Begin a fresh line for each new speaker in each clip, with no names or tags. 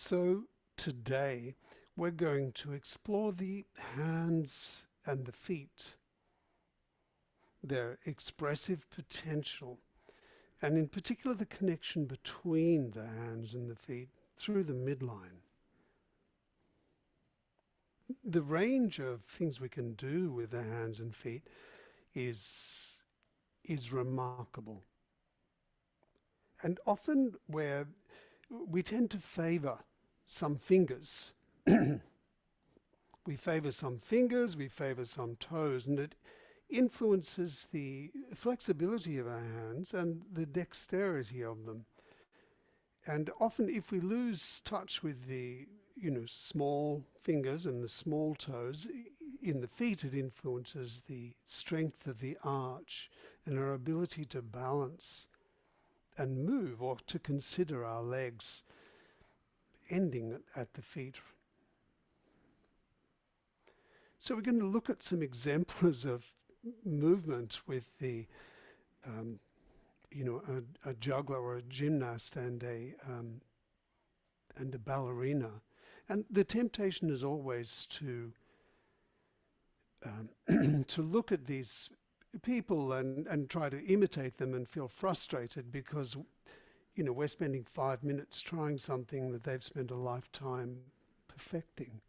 So today we're going to explore the hands and the feet, their expressive potential, and in particular the connection between the hands and the feet through the midline. The range of things we can do with the hands and feet is remarkable. And often we tend to favour some fingers. We favour some fingers, we favour some toes, and it influences the flexibility of our hands and the dexterity of them. And often if we lose touch with the small fingers and the small toes, in the feet it influences the strength of the arch and our ability to balance and move, or to consider our legs ending at the feet. So we're going to look at some examples of movement with the a juggler or a gymnast and a ballerina. And the temptation is always to to look at these people and try to imitate them and feel frustrated because we're spending 5 minutes trying something that they've spent a lifetime perfecting.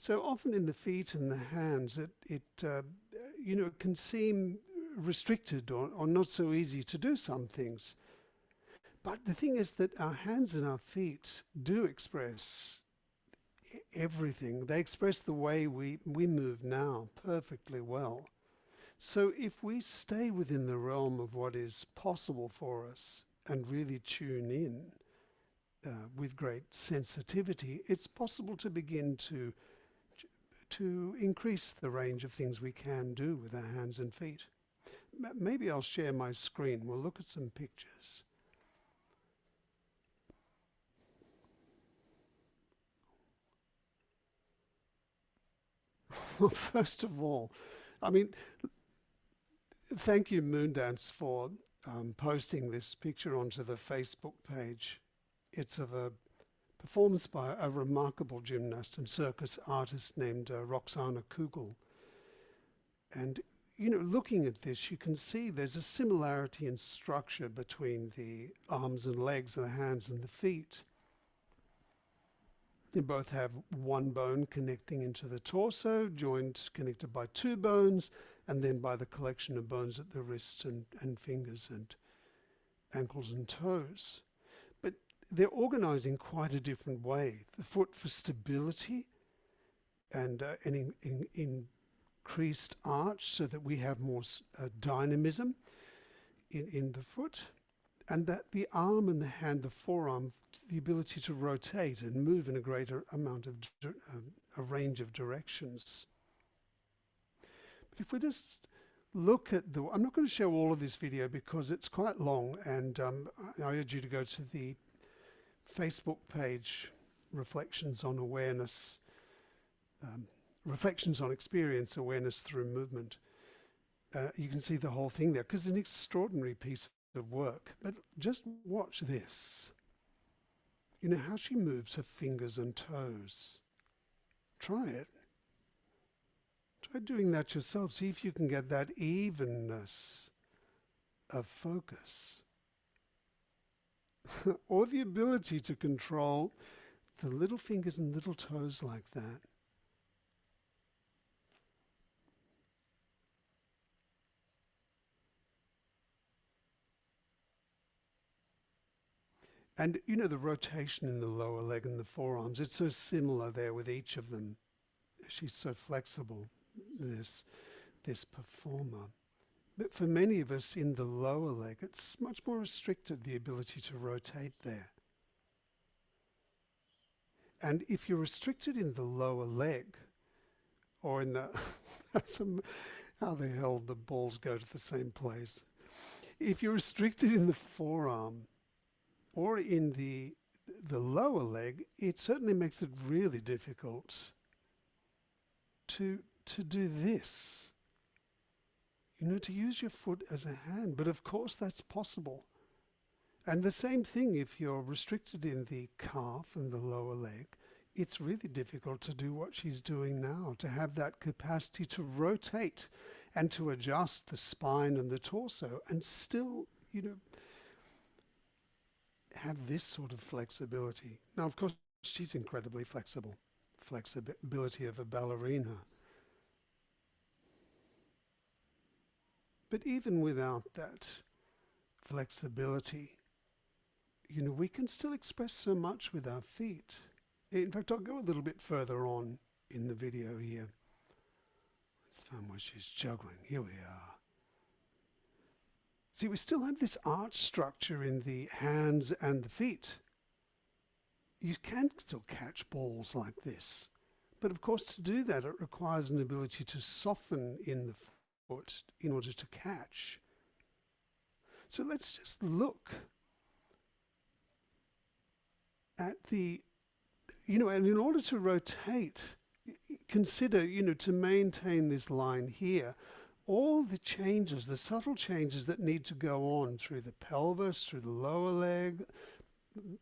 So often in the feet and the hands it can seem restricted or not so easy to do some things. But the thing is that our hands and our feet do express everything. They express the way we move now perfectly well. So if we stay within the realm of what is possible for us and really tune in with great sensitivity, it's possible to begin to increase the range of things we can do with our hands and feet. Maybe I'll share my screen. We'll look at some pictures. Well, first of all, thank you, Moondance, for posting this picture onto the Facebook page. It's of a performance by a remarkable gymnast and circus artist named Roxana Kugel. And, looking at this, you can see there's a similarity in structure between the arms and legs, the hands and the feet. They both have one bone connecting into the torso, joined, connected by two bones, and then by the collection of bones at the wrists and fingers and ankles and toes. But they're organized in quite a different way. The foot for stability and an increased arch so that we have more dynamism in the foot. And that the arm and the hand, the forearm, the ability to rotate and move in a greater amount of a range of directions. But if we just look at I'm not going to show all of this video because it's quite long, and I urge you to go to the Facebook page, Reflections on Awareness, Reflections on Experience Awareness Through Movement. You can see the whole thing there because it's an extraordinary piece of work. But just watch this. How she moves her fingers and toes. Try it. Try doing that yourself. See if you can get that evenness of focus. Or the ability to control the little fingers and little toes like that. And the rotation in the lower leg and the forearms, it's so similar there with each of them. She's so flexible, this performer. But for many of us in the lower leg, it's much more restricted, the ability to rotate there. And if you're restricted in the lower leg, or in the, how the hell the balls go to the same place. If you're restricted in the forearm, or in the lower leg, it certainly makes it really difficult to do this. To use your foot as a hand. But of course that's possible. And the same thing if you're restricted in the calf and the lower leg. It's really difficult to do what she's doing now, to have that capacity to rotate and to adjust the spine and the torso and still, have this sort of flexibility. Now, of course, she's incredibly flexible. Flexibility of a ballerina. But even without that flexibility, we can still express so much with our feet. In fact, I'll go a little bit further on in the video here. Let's find where she's juggling. Here we are. See, we still have this arch structure in the hands and the feet. You can still catch balls like this. But of course, to do that, it requires an ability to soften in the foot in order to catch. So let's just look at the, and in order to rotate, consider, to maintain this line here, all the changes, the subtle changes that need to go on through the pelvis, through the lower leg,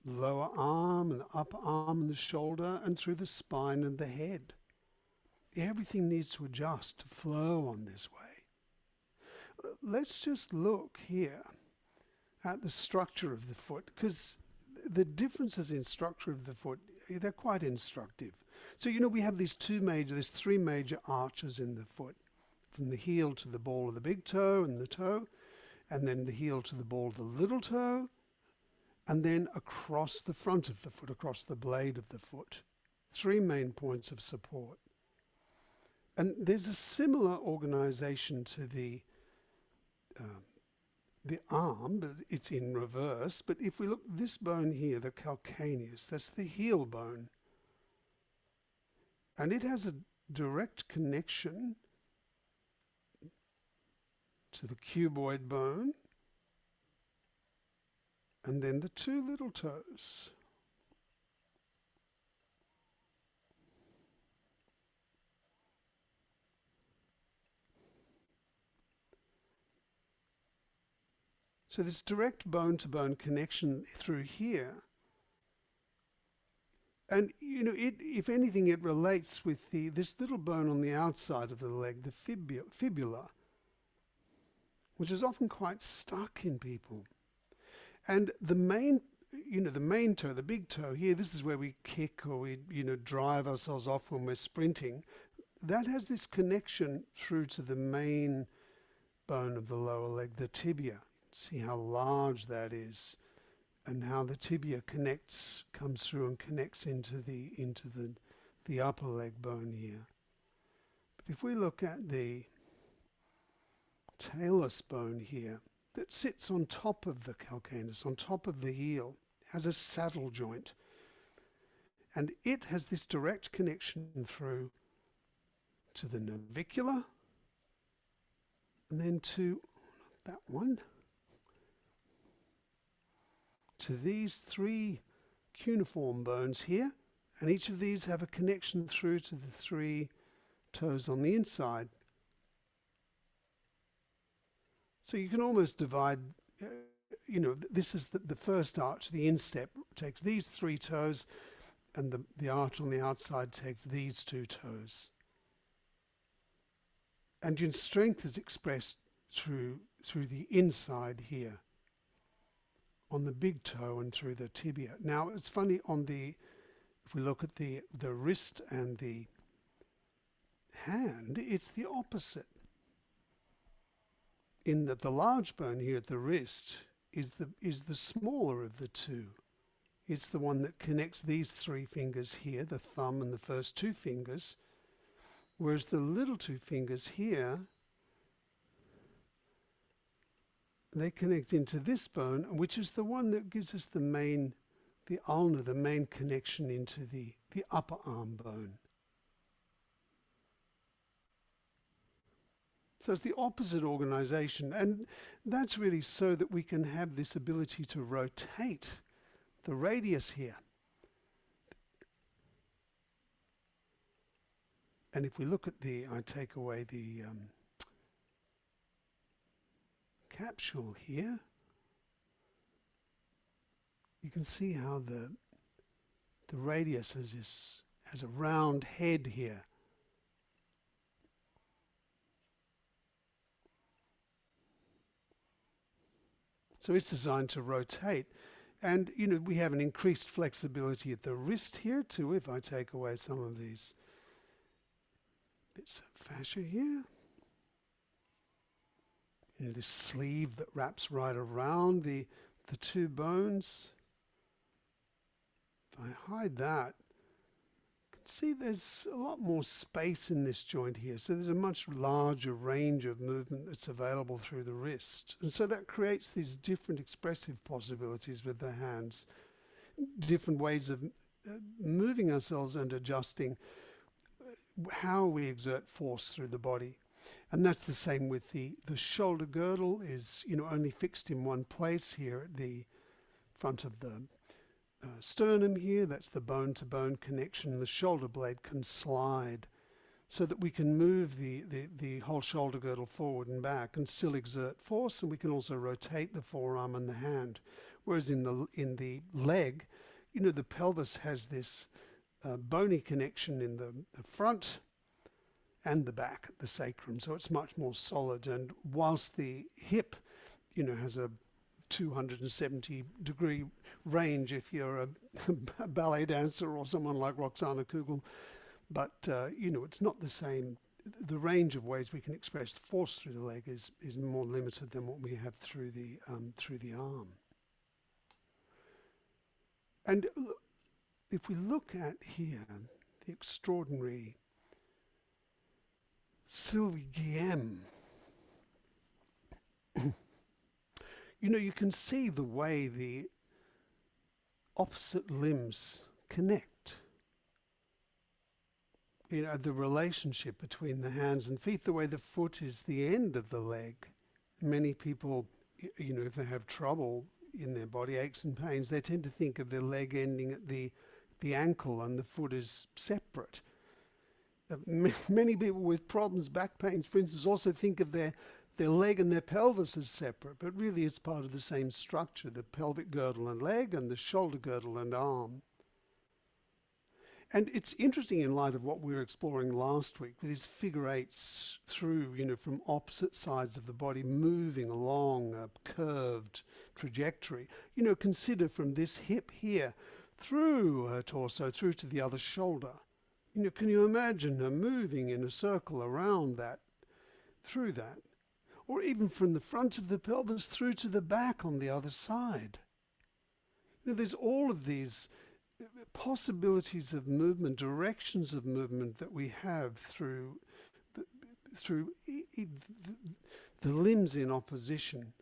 lower arm and the upper arm and the shoulder, and through the spine and the head. Everything needs to adjust, to flow on this way. Let's just look here at the structure of the foot, because the differences in structure of the foot, they're quite instructive. So, we have there's three major arches in the foot, from the heel to the ball of the big toe and the toe, and then the heel to the ball of the little toe, and then across the front of the foot, across the blade of the foot. Three main points of support. And there's a similar organization to the arm, but it's in reverse. But if we look, this bone here, the calcaneus, that's the heel bone. And it has a direct connection to the cuboid bone, and then the two little toes. So this direct bone-to-bone connection through here, and if anything, it relates with this little bone on the outside of the leg, the fibula, which is often quite stuck in people. And the main toe, the big toe here, this is where we kick or we, drive ourselves off when we're sprinting. That has this connection through to the main bone of the lower leg, the tibia. See how large that is, and how the tibia comes through and connects into the upper leg bone here. But if we look at the talus bone here, that sits on top of the calcaneus, on top of the heel, has a saddle joint, and it has this direct connection through to the navicular, and then to that one, to these three cuneiform bones here, and each of these have a connection through to the three toes on the inside. So you can almost divide, this is the first arch, the instep takes these three toes, and the arch on the outside takes these two toes. And your strength is expressed through the inside here, on the big toe and through the tibia. Now it's funny, if we look at the wrist and the hand, it's the opposite. In that the large bone here at the wrist is the smaller of the two. It's the one that connects these three fingers here, the thumb and the first two fingers, whereas the little two fingers here, they connect into this bone, which is the one that gives us the ulna, the main connection into the upper arm bone. So it's the opposite organization, and that's really so that we can have this ability to rotate the radius here. And if we look at I take away the capsule here, you can see how the radius has a round head here. So it's designed to rotate. And, you know, we have an increased flexibility at the wrist here too, if I take away some of these bits of fascia here. You know, this sleeve that wraps right around the two bones. If I hide that, you can see there's a lot more space in this joint here. So there's a much larger range of movement that's available through the wrist. And so that creates these different expressive possibilities with the hands, different ways of moving ourselves and adjusting how we exert force through the body. And that's the same with the shoulder girdle is, you know, only fixed in one place here at the front of the sternum here. That's the bone-to-bone connection. The shoulder blade can slide so that we can move the whole shoulder girdle forward and back and still exert force, and we can also rotate the forearm and the hand. Whereas in the leg, you know, the pelvis has this bony connection in the front and the back at the sacrum, so it's much more solid. And whilst the hip, you know, has a 270-degree range if you're a ballet dancer or someone like Roxana Kugel, but you know, it's not the same. The range of ways we can express force through the leg is more limited than what we have through the arm. And if we look at here the extraordinary Sylvie Guillem, you know, you can see the way the opposite limbs connect. You know, the relationship between the hands and feet, the way the foot is the end of the leg. Many people, you know, if they have trouble in their body, aches and pains, they tend to think of their leg ending at the ankle and the foot is separate. Many people with problems, back pains, for instance, also think of their leg and their pelvis as separate, but really it's part of the same structure, the pelvic girdle and leg and the shoulder girdle and arm. And it's interesting in light of what we were exploring last week with these figure eights through, you know, from opposite sides of the body moving along a curved trajectory. You know, consider from this hip here through her torso, through to the other shoulder. You know, can you imagine her moving in a circle around that, through that? Or even from the front of the pelvis through to the back on the other side. You know, there's all of these possibilities of movement, directions of movement that we have through the limbs in opposition.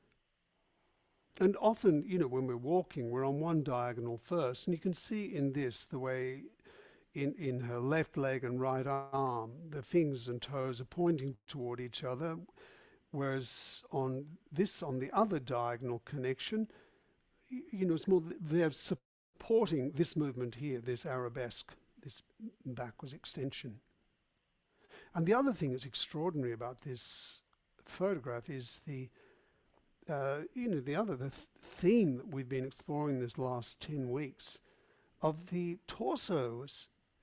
And often, you know, when we're walking, we're on one diagonal first, and you can see in this the way in her left leg and right arm, the fingers and toes are pointing toward each other, whereas on the other diagonal connection, you know, it's more, they're supporting this movement here, this arabesque, this backwards extension. And the other thing that's extraordinary about this photograph is the theme that we've been exploring this last 10 weeks of the torso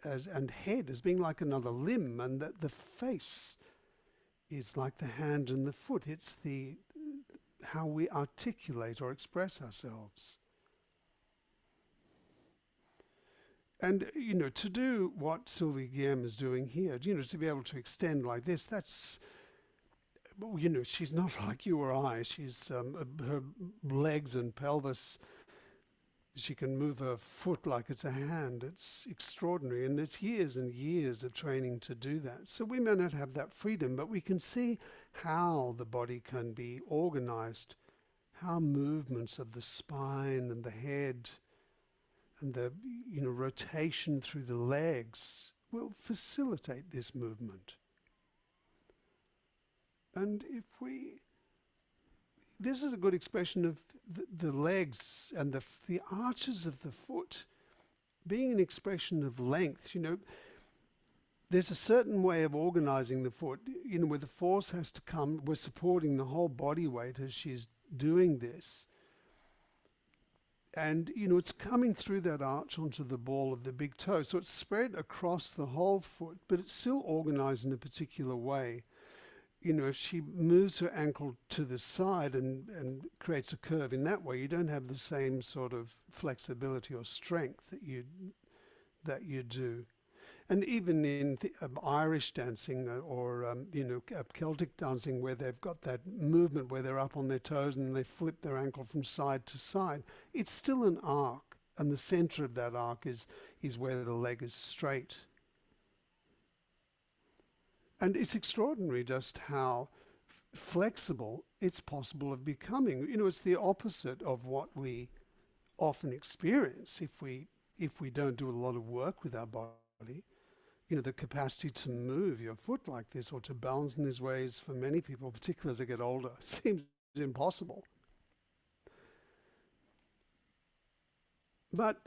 and head as being like another limb, and that the face is like the hand and the foot. It's how we articulate or express ourselves. And, you know, to do what Sylvie Guillem is doing here, you know, to be able to extend like this, that's, you know, she's not like you or I. She's, her legs and pelvis, she can move her foot like it's a hand. It's extraordinary. And it's years and years of training to do that. So we may not have that freedom, but we can see how the body can be organized, how movements of the spine and the head and the, you know, rotation through the legs will facilitate this movement. And this is a good expression of the legs and the arches of the foot being an expression of length. You know, there's a certain way of organizing the foot, you know, where the force has to come, we're supporting the whole body weight as she's doing this. And, it's coming through that arch onto the ball of the big toe. So it's spread across the whole foot, but it's still organized in a particular way. If she moves her ankle to the side and creates a curve in that way, you don't have the same sort of flexibility or strength that you do. And even in Irish dancing or Celtic dancing, where they've got that movement where they're up on their toes and they flip their ankle from side to side, it's still an arc, and the center of that arc is where the leg is straight. And it's extraordinary just how flexible it's possible of becoming. It's the opposite of what we often experience if we don't do a lot of work with our body. The capacity to move your foot like this or to balance in these ways for many people, particularly as they get older, seems impossible.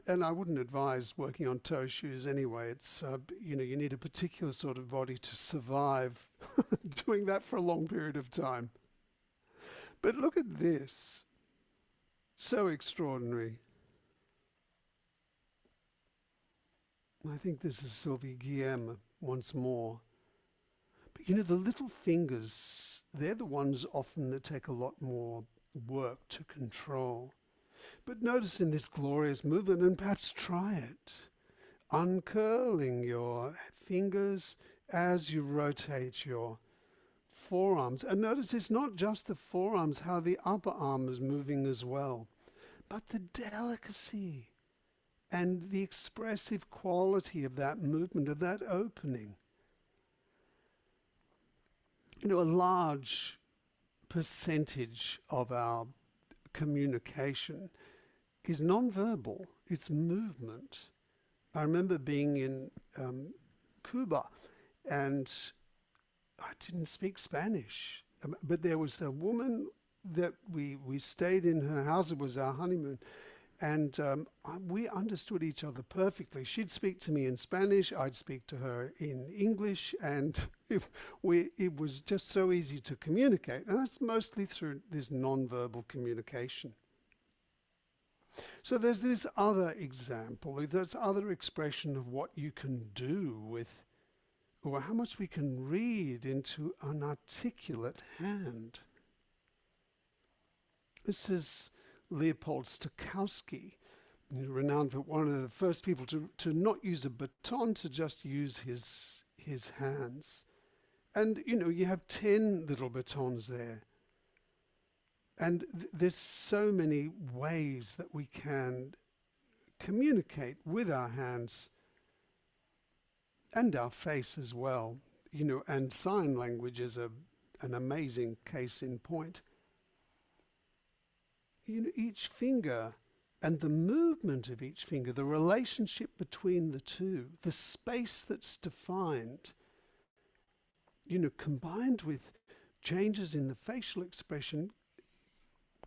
And I wouldn't advise working on toe shoes anyway. It's, you need a particular sort of body to survive doing that for a long period of time. But look at this. So extraordinary. I think this is Sylvie Guillem once more. But the little fingers, they're the ones often that take a lot more work to control. But notice in this glorious movement, and perhaps try it, uncurling your fingers as you rotate your forearms. And notice it's not just the forearms, how the upper arm is moving as well, but the delicacy and the expressive quality of that movement, of that opening. A large percentage of our communication is non-verbal. It's movement. I remember being in Cuba, and I didn't speak Spanish, but there was a woman that we stayed in her house. It was our honeymoon. And we understood each other perfectly. She'd speak to me in Spanish, I'd speak to her in English, and it was just so easy to communicate. And that's mostly through this non-verbal communication. So there's this other example, there's other expression of what you can do with, or how much we can read into an articulate hand. This is Leopold Stokowski, renowned for one of the first people to not use a baton, to just use his hands. And you have 10 little batons there. And there's so many ways that we can communicate with our hands and our face as well. And sign language is an amazing case in point. Each finger and the movement of each finger, the relationship between the two, the space that's defined, combined with changes in the facial expression,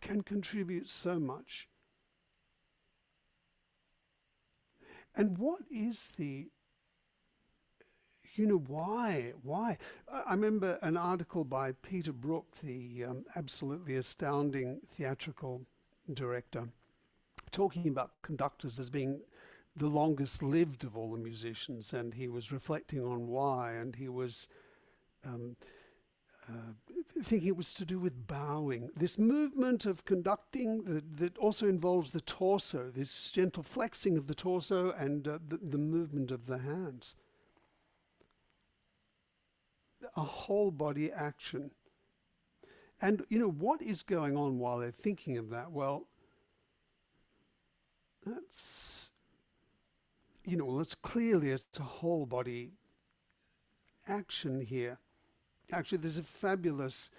can contribute so much. And what is why? I remember an article by Peter Brook, the absolutely astounding theatrical director, talking about conductors as being the longest lived of all the musicians, and he was reflecting on why, and he was thinking it was to do with bowing. This movement of conducting that also involves the torso, this gentle flexing of the torso and the movement of the hands. A whole body action. And what is going on while they're thinking of that? Well, it's clearly it's a whole body action here. Actually, there's a fabulous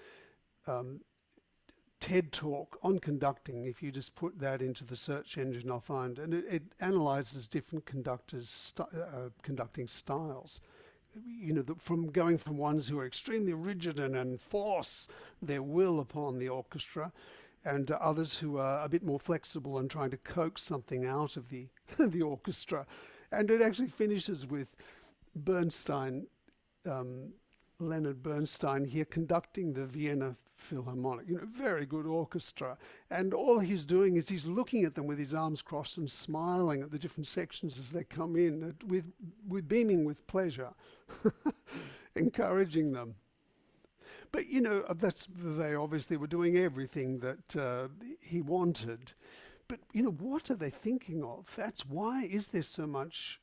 TED talk on conducting. If you just put that into the search engine, I'll find, and it analyzes different conductors' conducting styles. From going from ones who are extremely rigid and enforce their will upon the orchestra, and others who are a bit more flexible and trying to coax something out of the the orchestra. And it actually finishes with Bernstein, Leonard Bernstein here conducting the Vienna Philharmonic, very good orchestra. And all he's doing is he's looking at them with his arms crossed and smiling at the different sections as they come in with beaming with pleasure, encouraging them. But, they obviously were doing everything that he wanted. But, what are they thinking of? That's why is there so much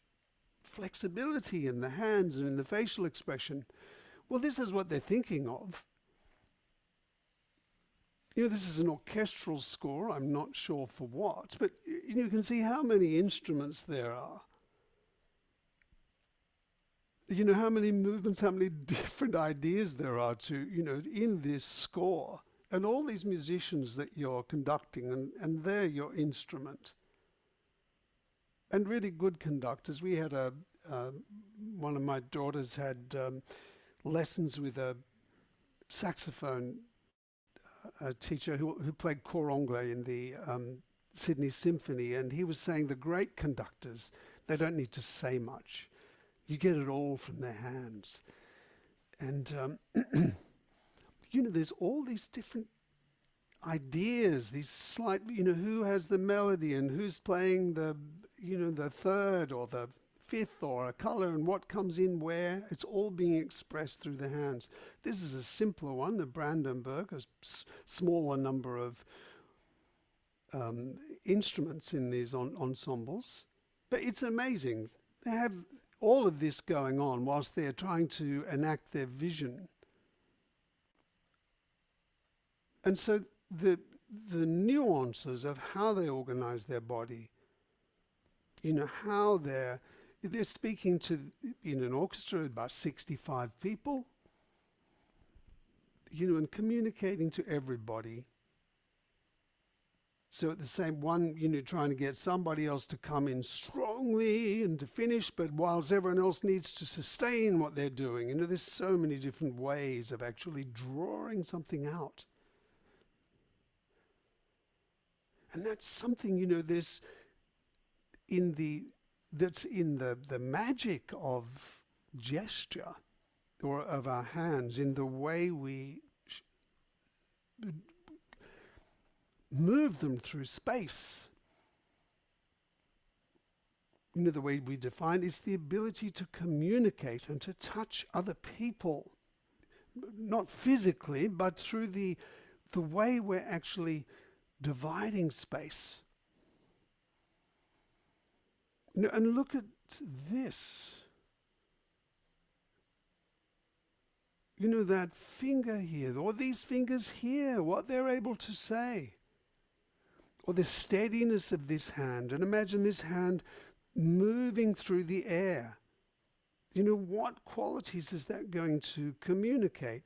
flexibility in the hands and in the facial expression? Well, this is what they're thinking of. This is an orchestral score. I'm not sure for what, but you can see how many instruments there are. How many movements, how many different ideas there are in this score. And all these musicians that you're conducting, and they're your instrument. And really good conductors. We had one of my daughters had lessons with a saxophone teacher who played cor anglais in the Sydney Symphony, and he was saying the great conductors, they don't need to say much. You get it all from their hands. And, there's all these different ideas, these slight, who has the melody and who's playing the third or the fifth or a color and what comes in where. It's all being expressed through the hands. This is a simpler one, the Brandenburg, a smaller number of instruments in these ensembles. But it's amazing. They have all of this going on whilst they're trying to enact their vision. And so the nuances of how they organize their body, how they're speaking to, in an orchestra, about 65 people, and communicating to everybody. So at the same one, trying to get somebody else to come in strongly and to finish, but whilst everyone else needs to sustain what they're doing. There's so many different ways of actually drawing something out. And that's something, that's in the magic of gesture, or of our hands, in the way we move them through space. The way we define it's the ability to communicate and to touch other people, not physically, but through the way we're actually dividing space. And look at this. That finger here, or these fingers here, what they're able to say. Or the steadiness of this hand. And imagine this hand moving through the air. What qualities is that going to communicate?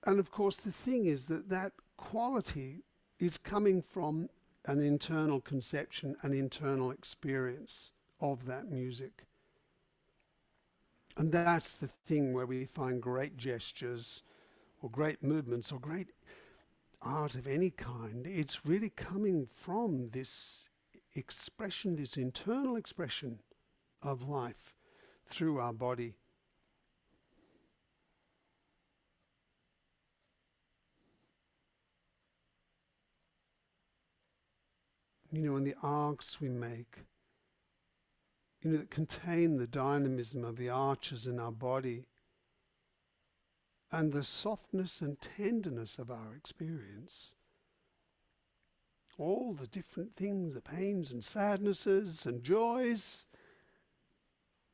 And of course, the thing is that quality is coming from an internal conception, an internal experience of that music. And that's the thing where we find great gestures or great movements or great art of any kind. It's really coming from this expression, this internal expression of life through our body. And the arcs we make, that contain the dynamism of the arches in our body and the softness and tenderness of our experience. All the different things, the pains and sadnesses and joys,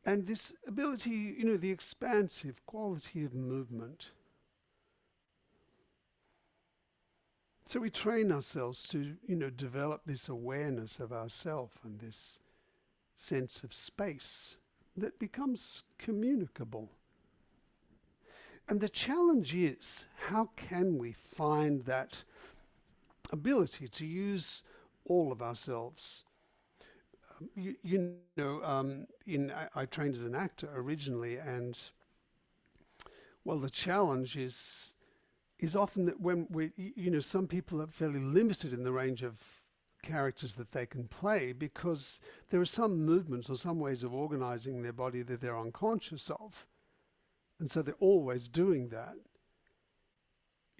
and this ability, the expansive quality of movement. So we train ourselves to, develop this awareness of ourself and this sense of space that becomes communicable. And the challenge is, how can we find that ability to use all of ourselves? I trained as an actor originally, and the challenge is often that when some people are fairly limited in the range of characters that they can play, because there are some movements or some ways of organizing their body that they're unconscious of. And so they're always doing that.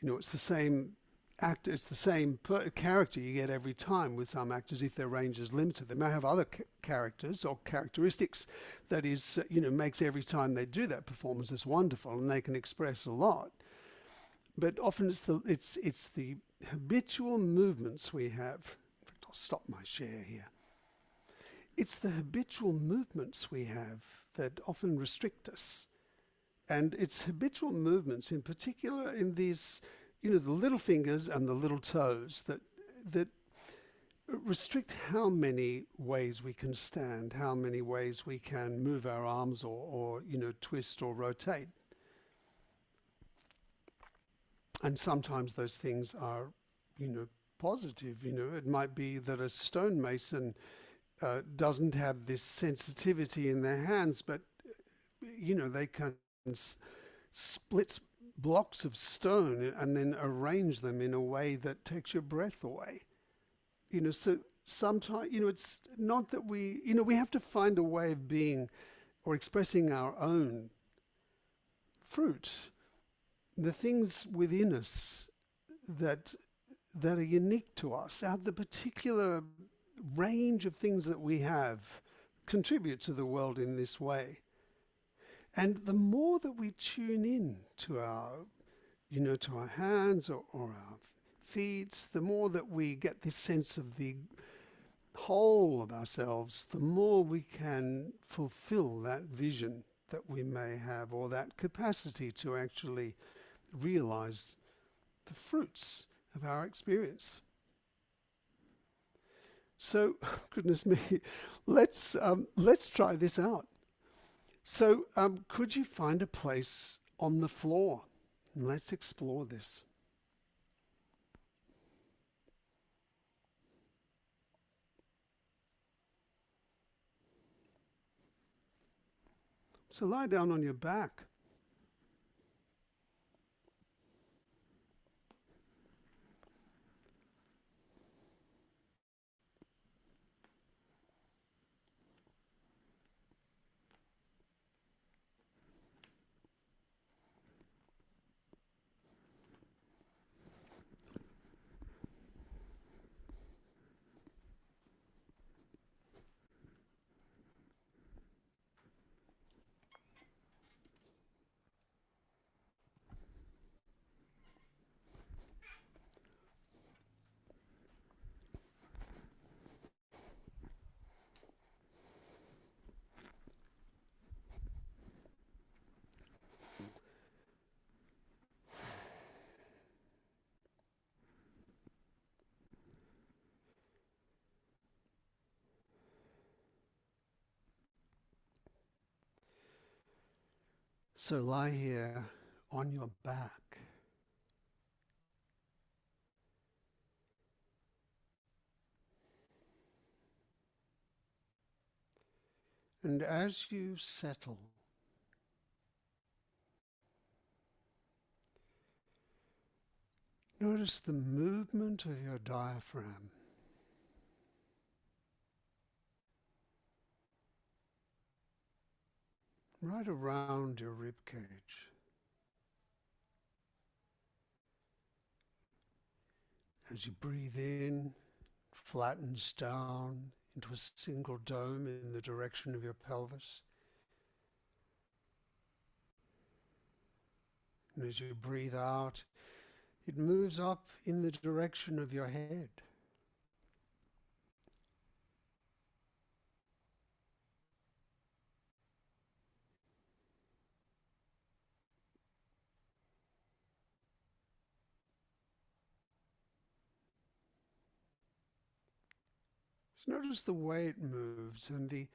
it's the same actor, it's the same character you get every time. With some actors, if their range is limited, they may have other characters or characteristics that is, makes every time they do that performance is wonderful, and they can express a lot. But often it's the habitual movements we have. In fact, I'll stop my share here. It's the habitual movements we have that often restrict us. And it's habitual movements, in particular in these, the little fingers and the little toes that restrict how many ways we can stand, how many ways we can move our arms or twist or rotate. And sometimes those things are, positive. It might be that a stonemason doesn't have this sensitivity in their hands, but, they can split blocks of stone and then arrange them in a way that takes your breath away. So sometimes, it's not that we have to find a way of being or expressing our own fruit, the things within us that are unique to us, the particular range of things that we have contribute to the world in this way. And the more that we tune in to our, to our hands or our feet, the more that we get this sense of the whole of ourselves, the more we can fulfill that vision that we may have, or that capacity to actually realize the fruits of our experience. So, goodness me, let's try this out. So, could you find a place on the floor? And let's explore this. So lie down on your back. So lie here on your back. And as you settle, notice the movement of your diaphragm. Right around your rib cage. As you breathe in, it flattens down into a single dome in the direction of your pelvis. And as you breathe out, it moves up in the direction of your head. So notice the way it moves and the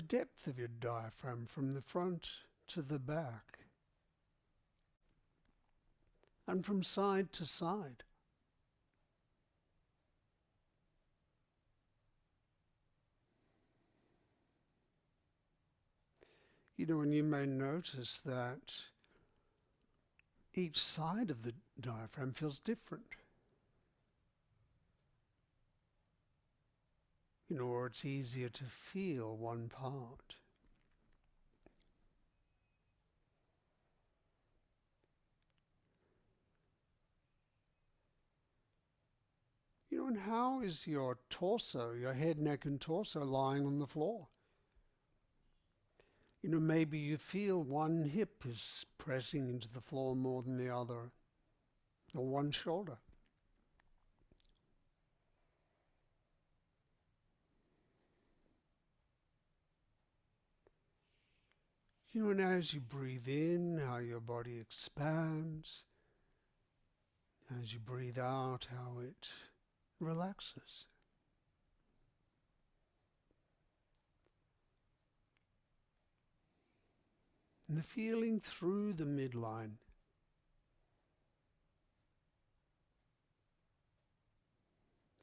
depth of your diaphragm from the front to the back and from side to side. And you may notice that each side of the diaphragm feels different. Or it's easier to feel one part. and how is your torso, your head, neck and torso lying on the floor? Maybe you feel one hip is pressing into the floor more than the other, or one shoulder. And as you breathe in, how your body expands. As you breathe out, how it relaxes. And the feeling through the midline.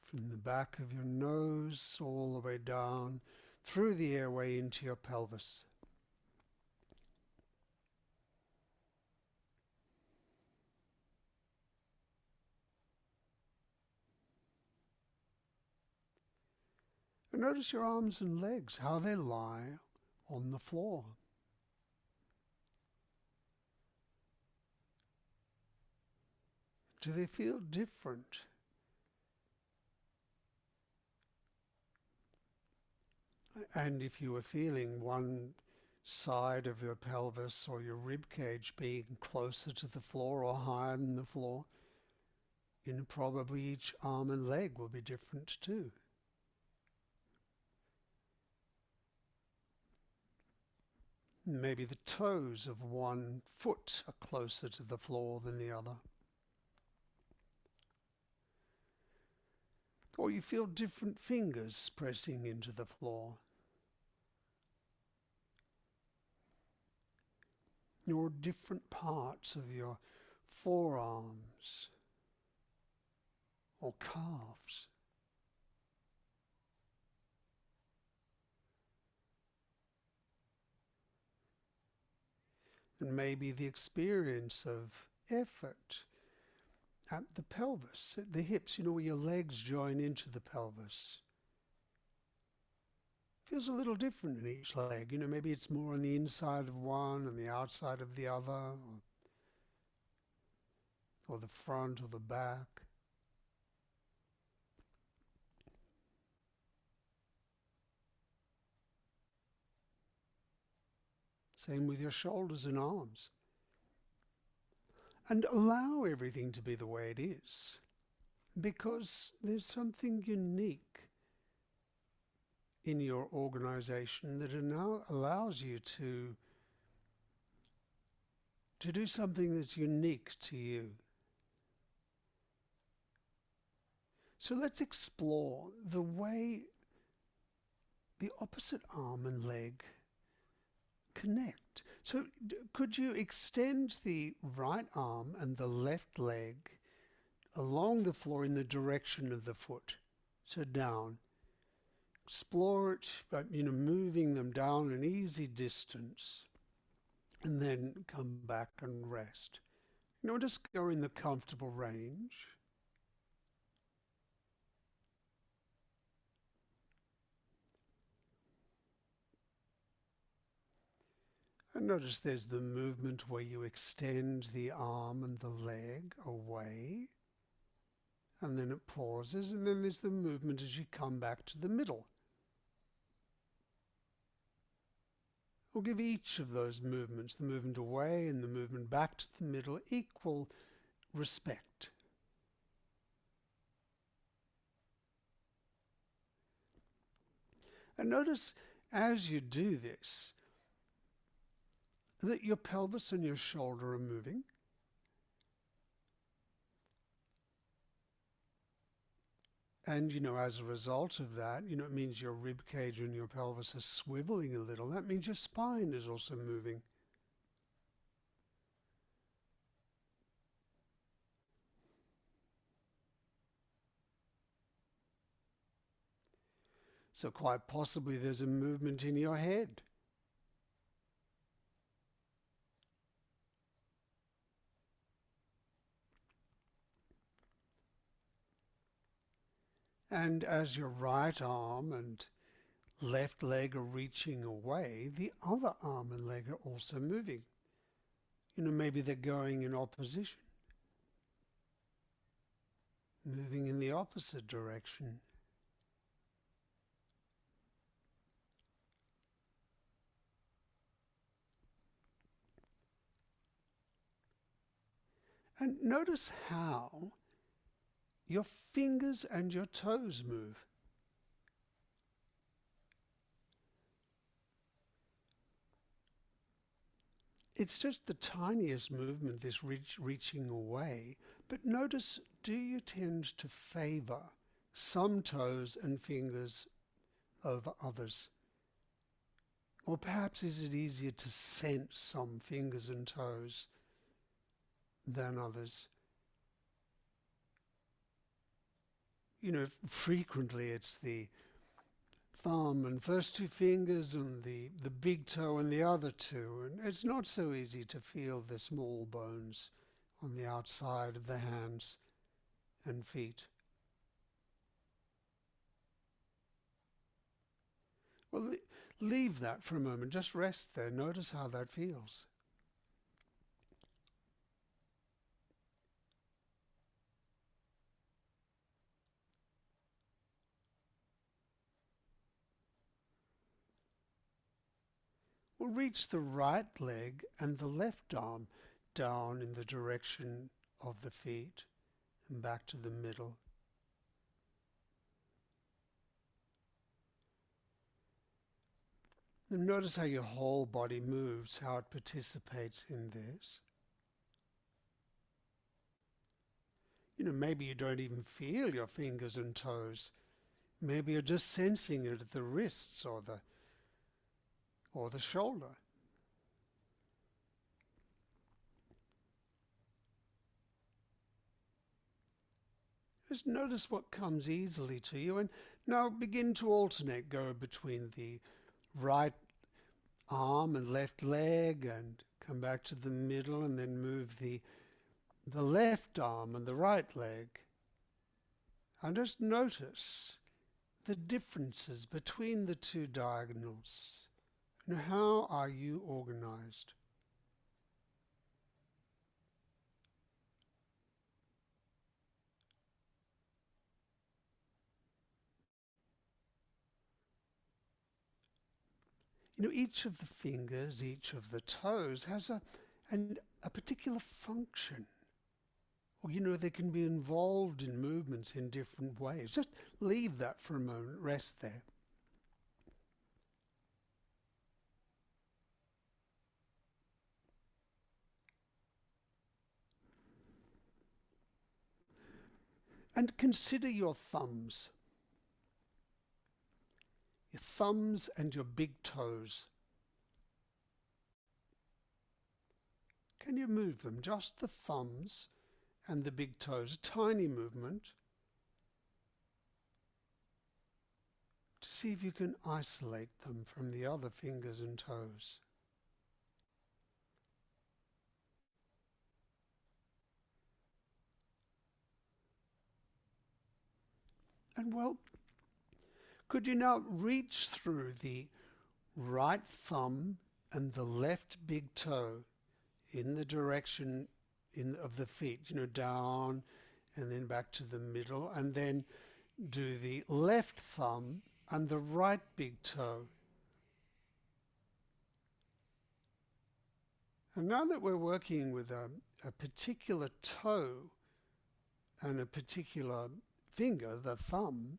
From the back of your nose all the way down through the airway into your pelvis. And notice your arms and legs, how they lie on the floor. Do they feel different? And if you were feeling one side of your pelvis or your rib cage being closer to the floor or higher than the floor, probably each arm and leg will be different too. Maybe the toes of one foot are closer to the floor than the other. Or you feel different fingers pressing into the floor. Or different parts of your forearms or calves. And maybe the experience of effort at the pelvis, at the hips, where your legs join into the pelvis. Feels a little different in each leg. Maybe it's more on the inside of one and the outside of the other, or the front or the back. Same with your shoulders and arms. And allow everything to be the way it is, because there's something unique in your organization that now allows you to do something that's unique to you. So let's explore the way the opposite arm and leg connect. So could you extend the right arm and the left leg along the floor in the direction of the foot? So down. Explore it, moving them down an easy distance, and then come back and rest. Just go in the comfortable range. And notice there's the movement where you extend the arm and the leg away, and then it pauses, and then there's the movement as you come back to the middle. We'll give each of those movements, the movement away and the movement back to the middle, equal respect. And notice as you do this, that your pelvis and your shoulder are moving. And, as a result of that, it means your rib cage and your pelvis are swiveling a little. That means your spine is also moving. So quite possibly there's a movement in your head. And as your right arm and left leg are reaching away, the other arm and leg are also moving. Maybe they're going in opposition. moving in the opposite direction. And notice how your fingers and your toes move. It's just the tiniest movement, this reaching away. But notice, do you tend to favour some toes and fingers over others? Or perhaps is it easier to sense some fingers and toes than others? You know, frequently it's the thumb and first two fingers and the big toe and the other two, and it's not so easy to feel the small bones on the outside of the hands and feet. Well, leave that for a moment, just rest there, notice how that feels. We'll reach the right leg and the left arm down in the direction of the feet and back to the middle. And notice how your whole body moves, how it participates in this. You know, maybe you don't even feel your fingers and toes. Maybe you're just sensing it at the wrists or the shoulder. Just notice what comes easily to you, and now begin to alternate. Go between the right arm and left leg and come back to the middle, and then move the left arm and the right leg. And just notice the differences between the two diagonals. And how are you organized? You know, each of the fingers, each of the toes has a particular function. Or, you know, they can be involved in movements in different ways. Just leave that for a moment, rest there. And consider your thumbs. Your thumbs and your big toes. Can you move them? Just the thumbs and the big toes. A tiny movement to see if you can isolate them from the other fingers and toes. And well, could you now reach through the right thumb and the left big toe in the direction of the feet, you know, down and then back to the middle, and then do the left thumb and the right big toe. And now that we're working with a particular toe and a particular finger, the thumb,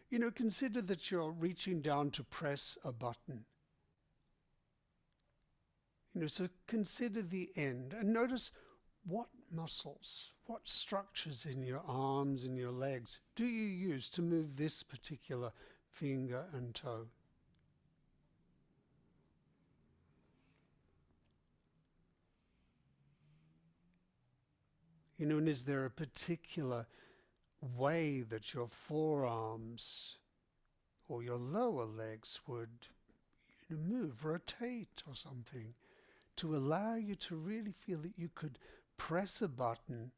you know, consider that you're reaching down to press a button. You know, so consider the end and notice what muscles, what structures in your arms and your legs do you use to move this particular finger and toe. You know, and is there a particular way that your forearms or your lower legs would, you know, move, rotate or something to allow you to really feel that you could press a button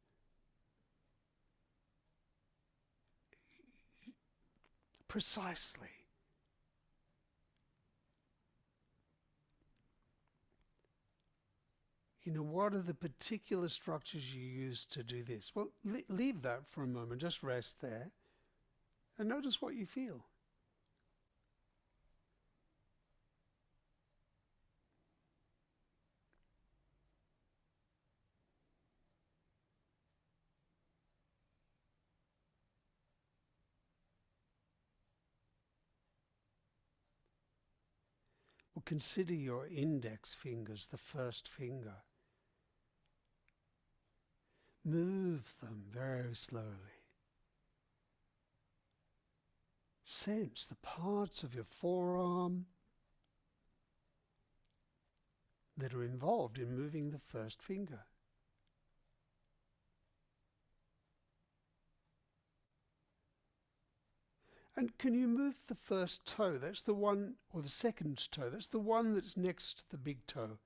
precisely. What are the particular structures you use to do this? Well, leave that for a moment, just rest there and notice what you feel. Well, consider your index fingers, the first finger. Move them very slowly. Sense the parts of your forearm that are involved in moving the first finger. And can you move the first toe? That's the one, or the second toe. That's the one that's next to the big toe.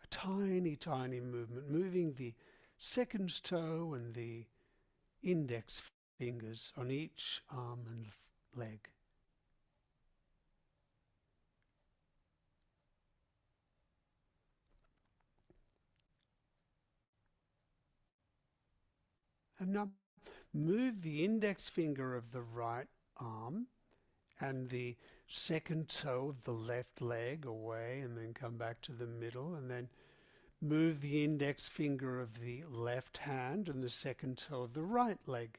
A tiny, tiny movement, moving the second toe and the index fingers on each arm and leg. And now move the index finger of the right arm and the second toe of the left leg away, and then come back to the middle, and then move the index finger of the left hand and the second toe of the right leg,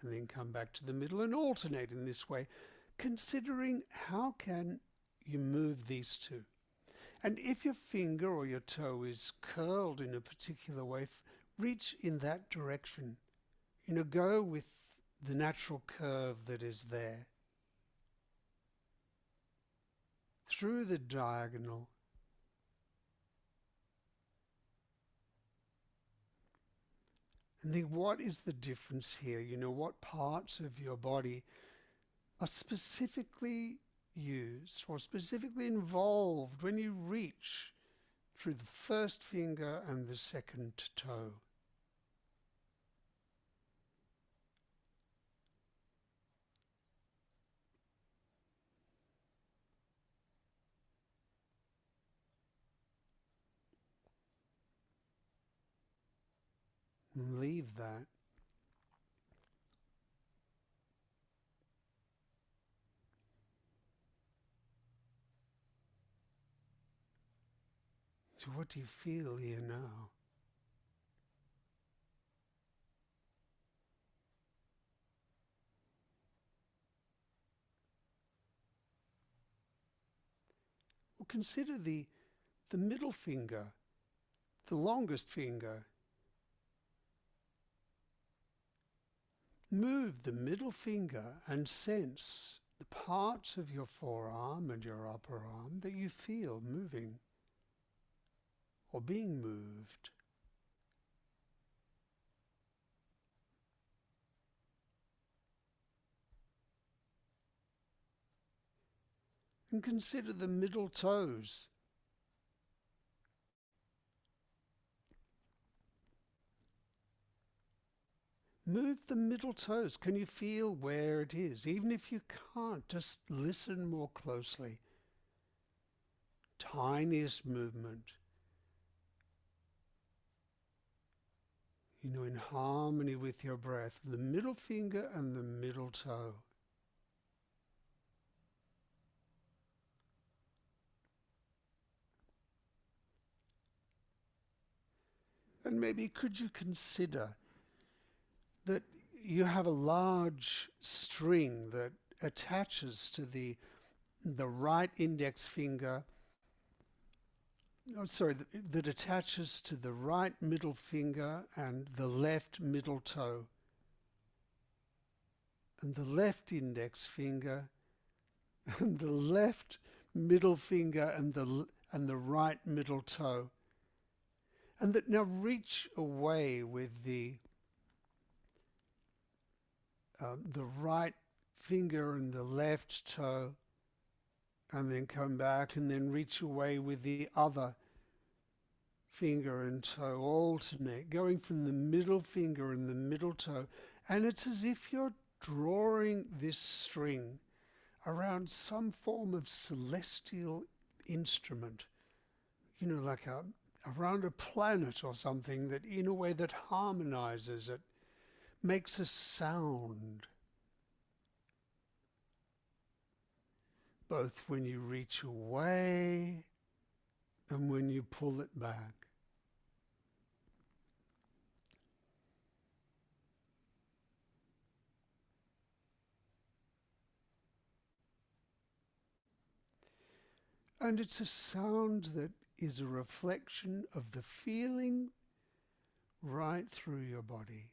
and then come back to the middle, and alternate in this way, considering how can you move these two. And if your finger or your toe is curled in a particular way, reach in that direction. Go with the natural curve that is there. Through the diagonal. And then what is the difference here? What parts of your body are specifically used or specifically involved when you reach through the first finger and the second toe? And leave that. So what do you feel here now? Well, consider the middle finger, the longest finger. Move the middle finger and sense the parts of your forearm and your upper arm that you feel moving or being moved. And consider the middle toes. Move the middle toes. Can you feel where it is? Even if you can't, just listen more closely. Tiniest movement. In harmony with your breath, the middle finger and the middle toe. And maybe could you consider that you have a large string that attaches to the right index finger, that attaches to the right middle finger and the left middle toe, and the left index finger and the left middle finger and the right middle toe. And that now reach away with the right finger and the left toe, and then come back and then reach away with the other finger and toe, alternate, going from the middle finger and the middle toe. And it's as if you're drawing this string around some form of celestial instrument like around a planet or something, that in a way that harmonizes it, makes a sound, both when you reach away and when you pull it back. And it's a sound that is a reflection of the feeling right through your body.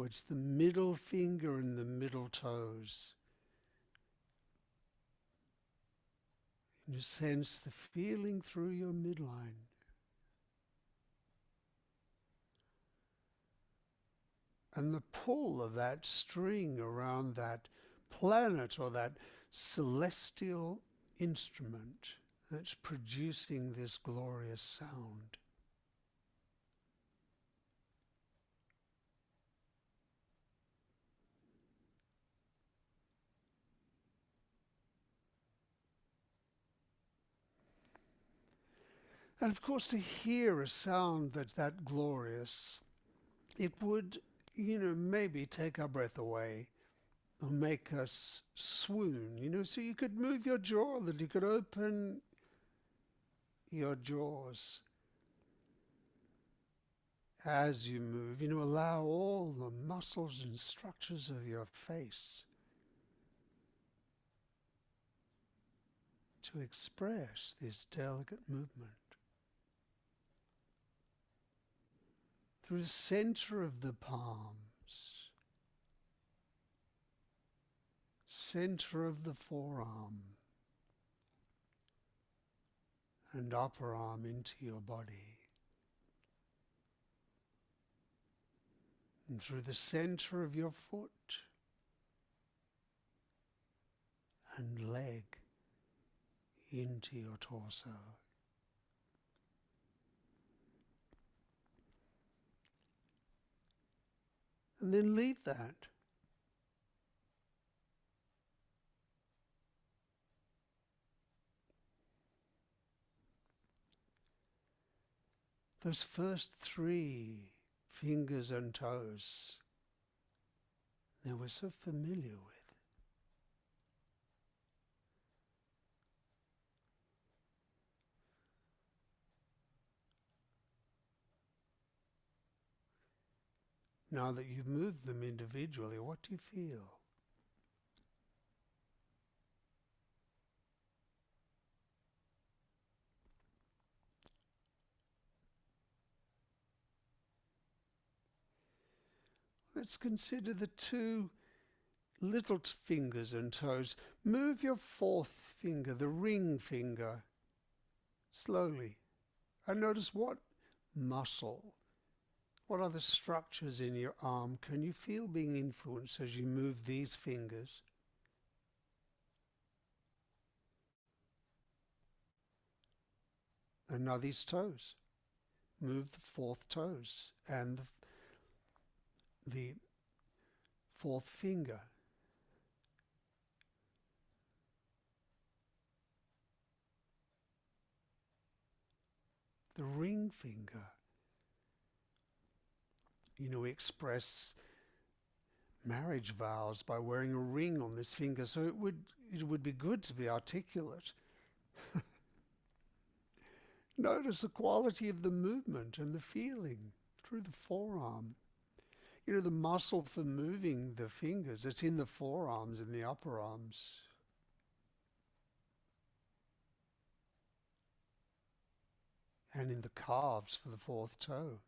It's the middle finger and the middle toes. You sense the feeling through your midline. And the pull of that string around that planet or that celestial instrument that's producing this glorious sound. And of course, to hear a sound that's that glorious, it would, maybe take our breath away or make us swoon, so you could move your jaw, that you could open your jaws as you move, allow all the muscles and structures of your face to express this delicate movement. Through the center of the palms, center of the forearm, and upper arm into your body. And through the center of your foot and leg into your torso. And then leave that. Those first 3 fingers and toes, they were so familiar with. Now that you've moved them individually, what do you feel? Let's consider the 2 little fingers and toes. Move your 4th finger, the ring finger, slowly. And notice what muscle, what other structures in your arm can you feel being influenced as you move these fingers? And now these toes. Move the 4th toes and the 4th finger. The ring finger. We express marriage vows by wearing a ring on this finger, so it would be good to be articulate. Notice the quality of the movement and the feeling through the forearm. The muscle for moving the fingers, it's in the forearms and the upper arms. And in the calves for the 4th toe.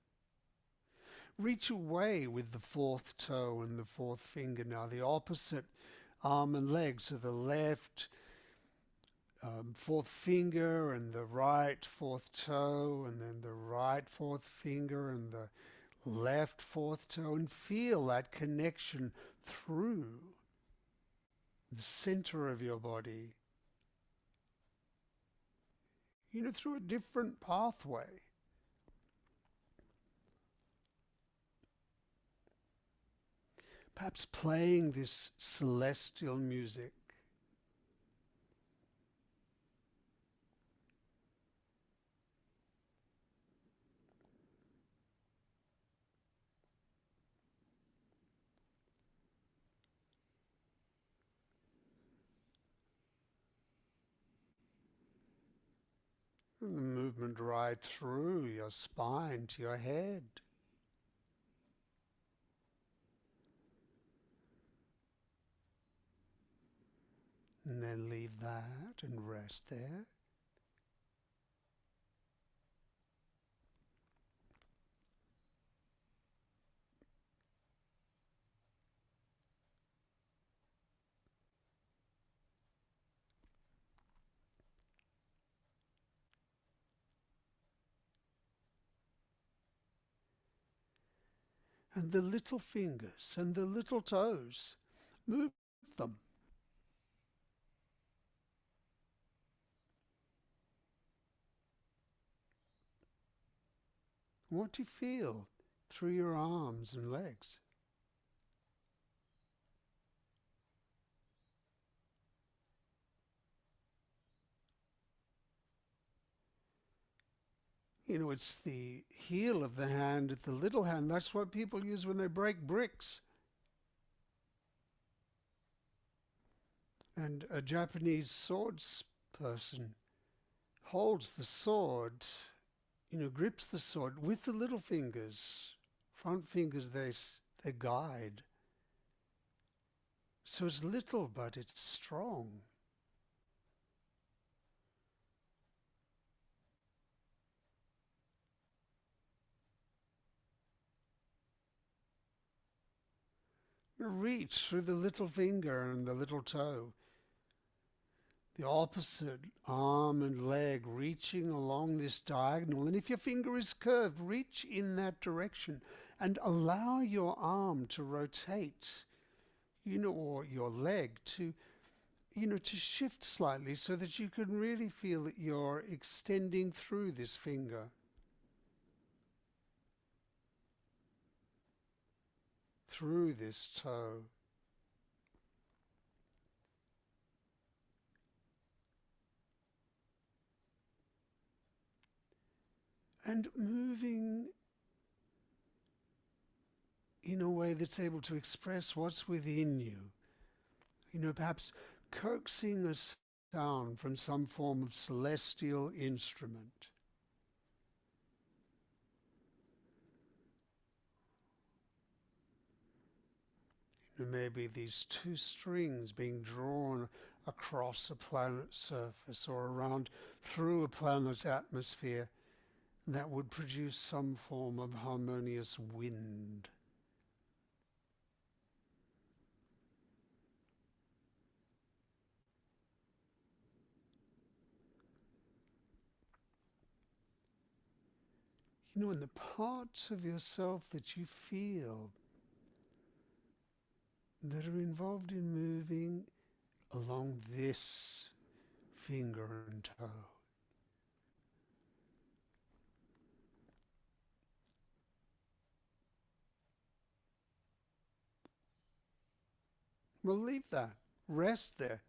Reach away with the 4th toe and the 4th finger now, the opposite arm and leg. So the left 4th finger and the right 4th toe, and then the right 4th finger and the left 4th toe, and feel that connection through the center of your body, through a different pathway. Perhaps playing this celestial music The movement right through your spine to your head. And then leave that and rest there. And the little fingers and the little toes, move them. What do you feel through your arms and legs? You know, it's the heel of the hand, the little hand. That's what people use when they break bricks. And a Japanese swords person holds the sword, you know, grips the sword with the little fingers. Front fingers, they guide. So it's little, but it's strong. Reach through the little finger and the little toe. The opposite arm and leg reaching along this diagonal. And if your finger is curved, reach in that direction and allow your arm to rotate, you know, or your leg to, you know, to shift slightly so that you can really feel that you're extending through this finger. Through this toe. And moving in a way that's able to express what's within you. You know, perhaps coaxing a sound from some form of celestial instrument. You know, maybe these two strings being drawn across a planet's surface or around through a planet's atmosphere that would produce some form of harmonious wind. You know, in the parts of yourself that you feel that are involved in moving along this finger and toe. Well, leave that. Rest there.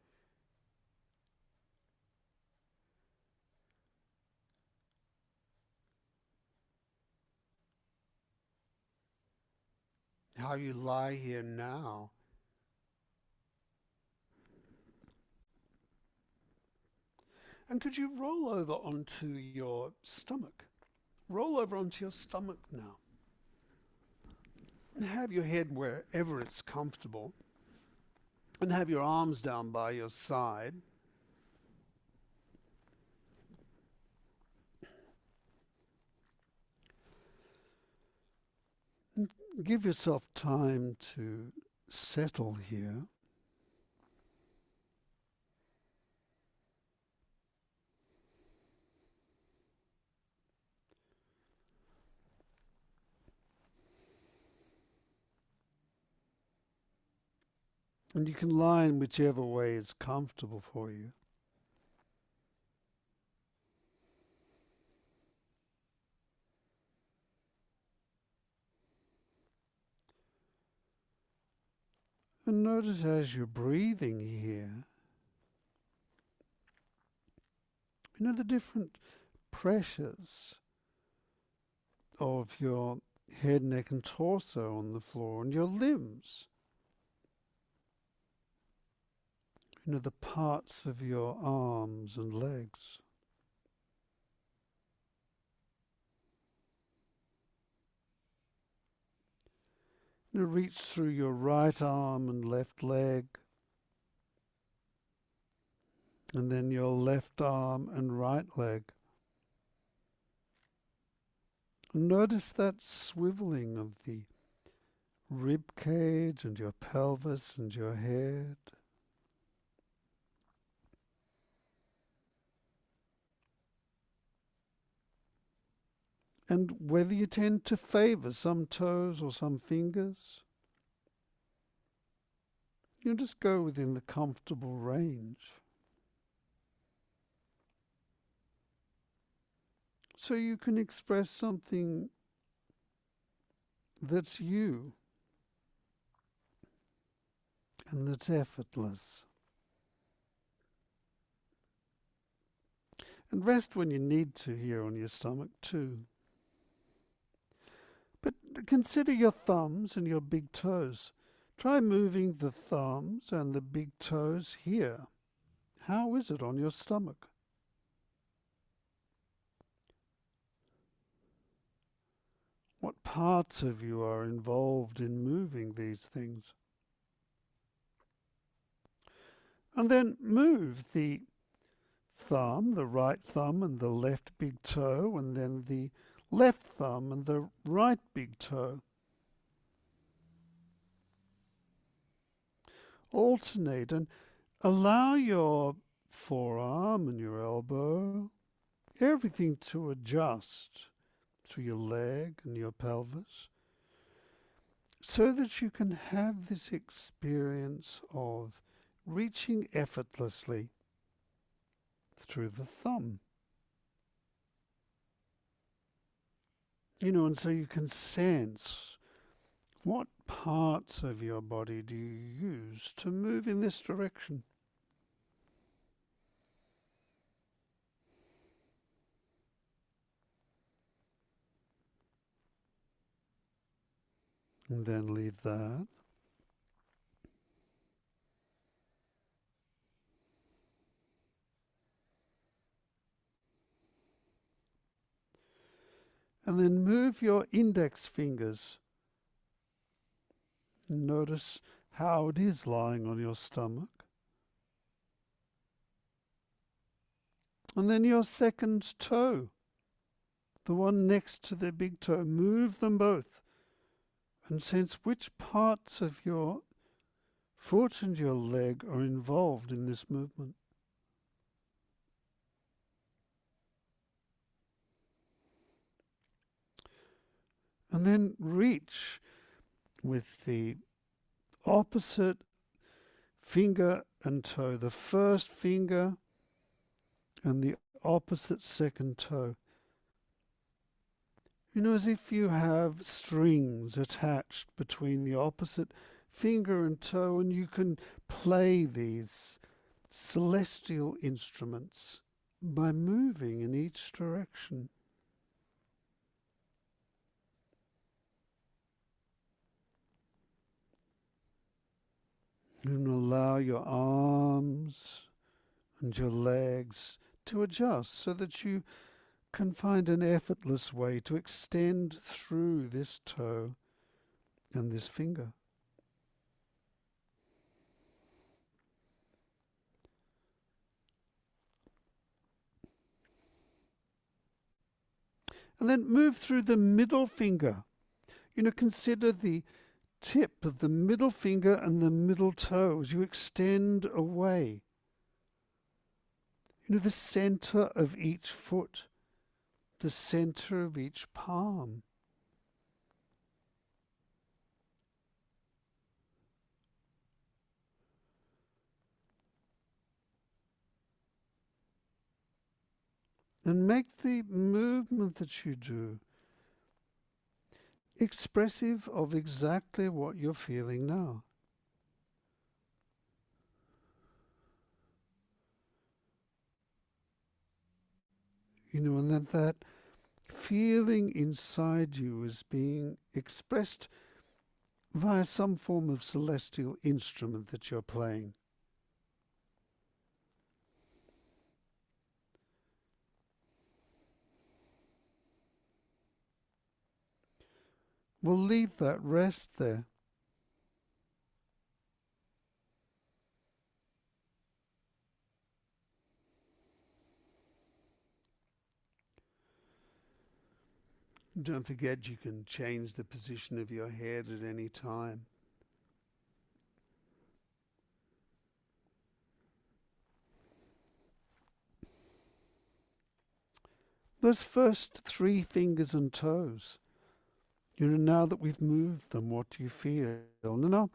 How you lie here now. And could you roll over onto your stomach? Roll over onto your stomach now. And have your head wherever it's comfortable. And have your arms down by your side. And give yourself time to settle here. And you can lie in whichever way is comfortable for you. And notice as you're breathing here, you know, the different pressures of your head, neck and torso on the floor and your limbs. You know, the parts of your arms and legs.
Now reach through your right arm and left leg, and then your left arm and right leg. And notice that swiveling of the rib cage and your pelvis and your head. And whether you tend to favour some toes or some fingers, you just go within the comfortable range. So you can express something that's you and that's effortless. And rest when you need to here on your stomach too. But consider your thumbs and your big toes. Try moving the thumbs and the big toes here. How is it on your stomach? What parts of you are involved in moving these things? And then move the thumb, the right thumb and the left big toe, and then the left thumb and the right big toe. Alternate and allow your forearm and your elbow, everything to adjust to your leg and your pelvis, so that you can have this experience of reaching effortlessly through the thumb. And so you can sense what parts of your body do you use to move in this direction. And then leave that. And then move your index fingers. Notice how it is lying on your stomach. And then your second toe, the one next to the big toe, move them both and sense which parts of your foot and your leg are involved in this movement. And then reach with the opposite finger and toe, the first finger and the opposite second toe. As if you have strings attached between the opposite finger and toe, and you can play these celestial instruments by moving in each direction. And allow your arms and your legs to adjust so that you can find an effortless way to extend through this toe and this finger. And then move through the middle finger. Consider the tip of the middle finger and the middle toe as you extend away. The center of each foot, the center of each palm. And make the movement that you do expressive of exactly what you're feeling now. And that feeling inside you is being expressed via some form of celestial instrument that you're playing. We'll leave that rest there. Don't forget you can change the position of your head at any time. Those first 3 fingers and toes, now that we've moved them, what do you feel? Now,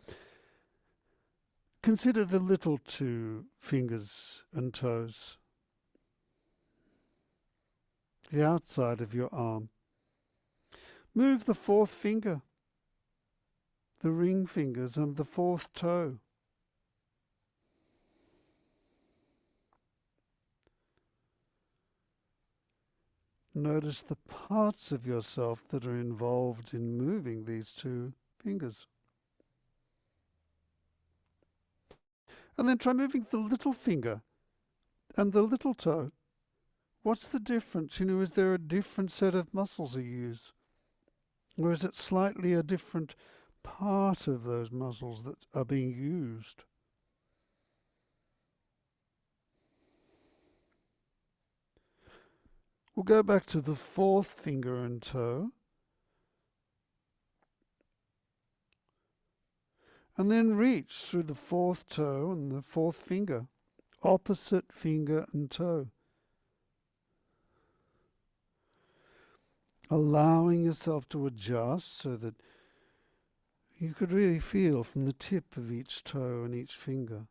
consider the little 2 fingers and toes, the outside of your arm. Move the 4th finger, the ring fingers, and the 4th toe. Notice the parts of yourself that are involved in moving these 2 fingers. And then try moving the little finger and the little toe. What's the difference? Is there a different set of muscles you use? Or is it slightly a different part of those muscles that are being used? We'll go back to the 4th finger and toe. And then reach through the 4th toe and the 4th finger, opposite finger and toe. Allowing yourself to adjust so that you could really feel from the tip of each toe and each finger.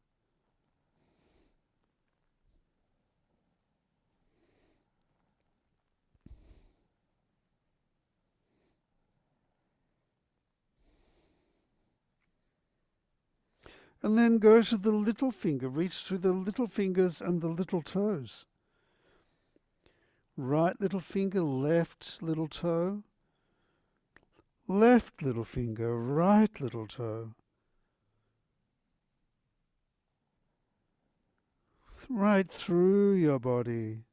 And then go to the little finger, reach through the little fingers and the little toes. Right little finger, left little toe. Left little finger, right little toe. Right through your body.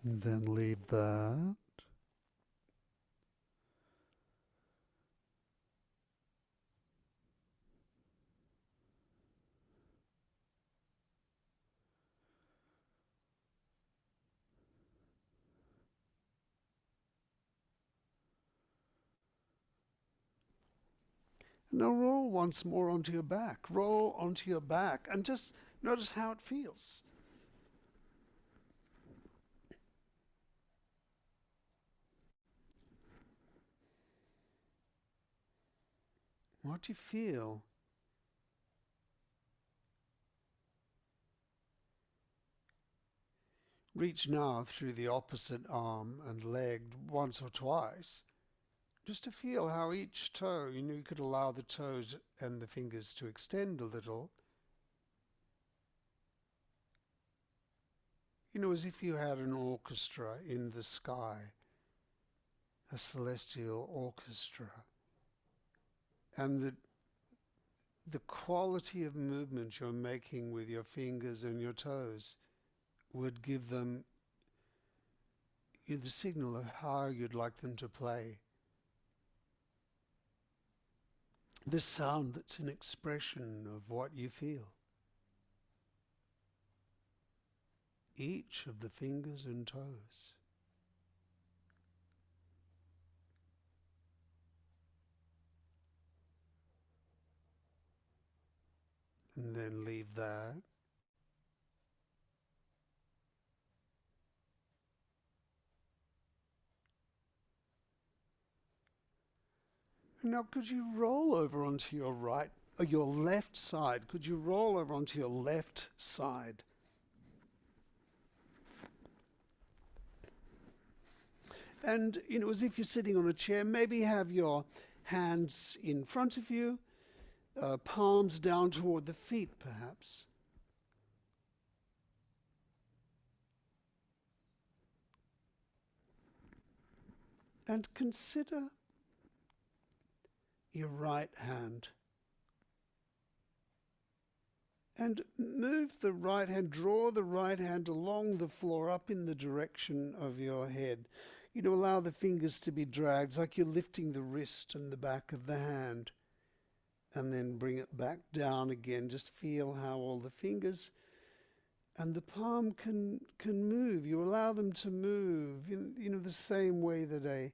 And then leave that. Now roll once more onto your back. Roll onto your back and just notice how it feels. What do you feel? Reach now through the opposite arm and leg once or twice, just to feel how each toe, you could allow the toes and the fingers to extend a little. As if you had an orchestra in the sky, a celestial orchestra. And the quality of movement you're making with your fingers and your toes would give them the signal of how you'd like them to play. The sound that's an expression of what you feel. Each of the fingers and toes. And then leave that. Now could you roll over onto your right, or your left side? Could you roll over onto your left side? And, as if you're sitting on a chair, maybe have your hands in front of you, palms down toward the feet, perhaps. And consider your right hand. And move the right hand, draw the right hand along the floor up in the direction of your head.
Allow the fingers to be dragged, like you're lifting the wrist and the back of the hand, and then bring it back down again. Just feel how all the fingers and the palm can move. You allow them to move in the same way that a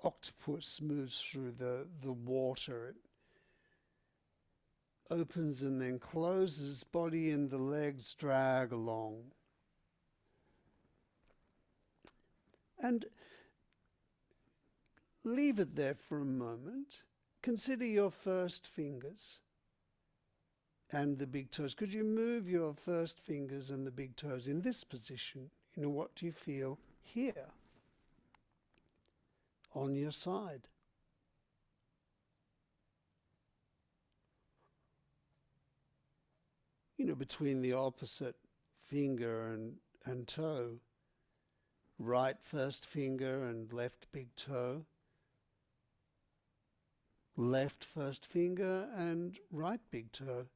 octopus moves through the water. It opens and then closes, body and the legs drag along. And leave it there for a moment. Consider your first fingers and the big toes. Could you move your first fingers and the big toes in this position? What do you feel here on your side? Between the opposite finger and toe. Right first finger and left big toe. Left first finger and right big toe.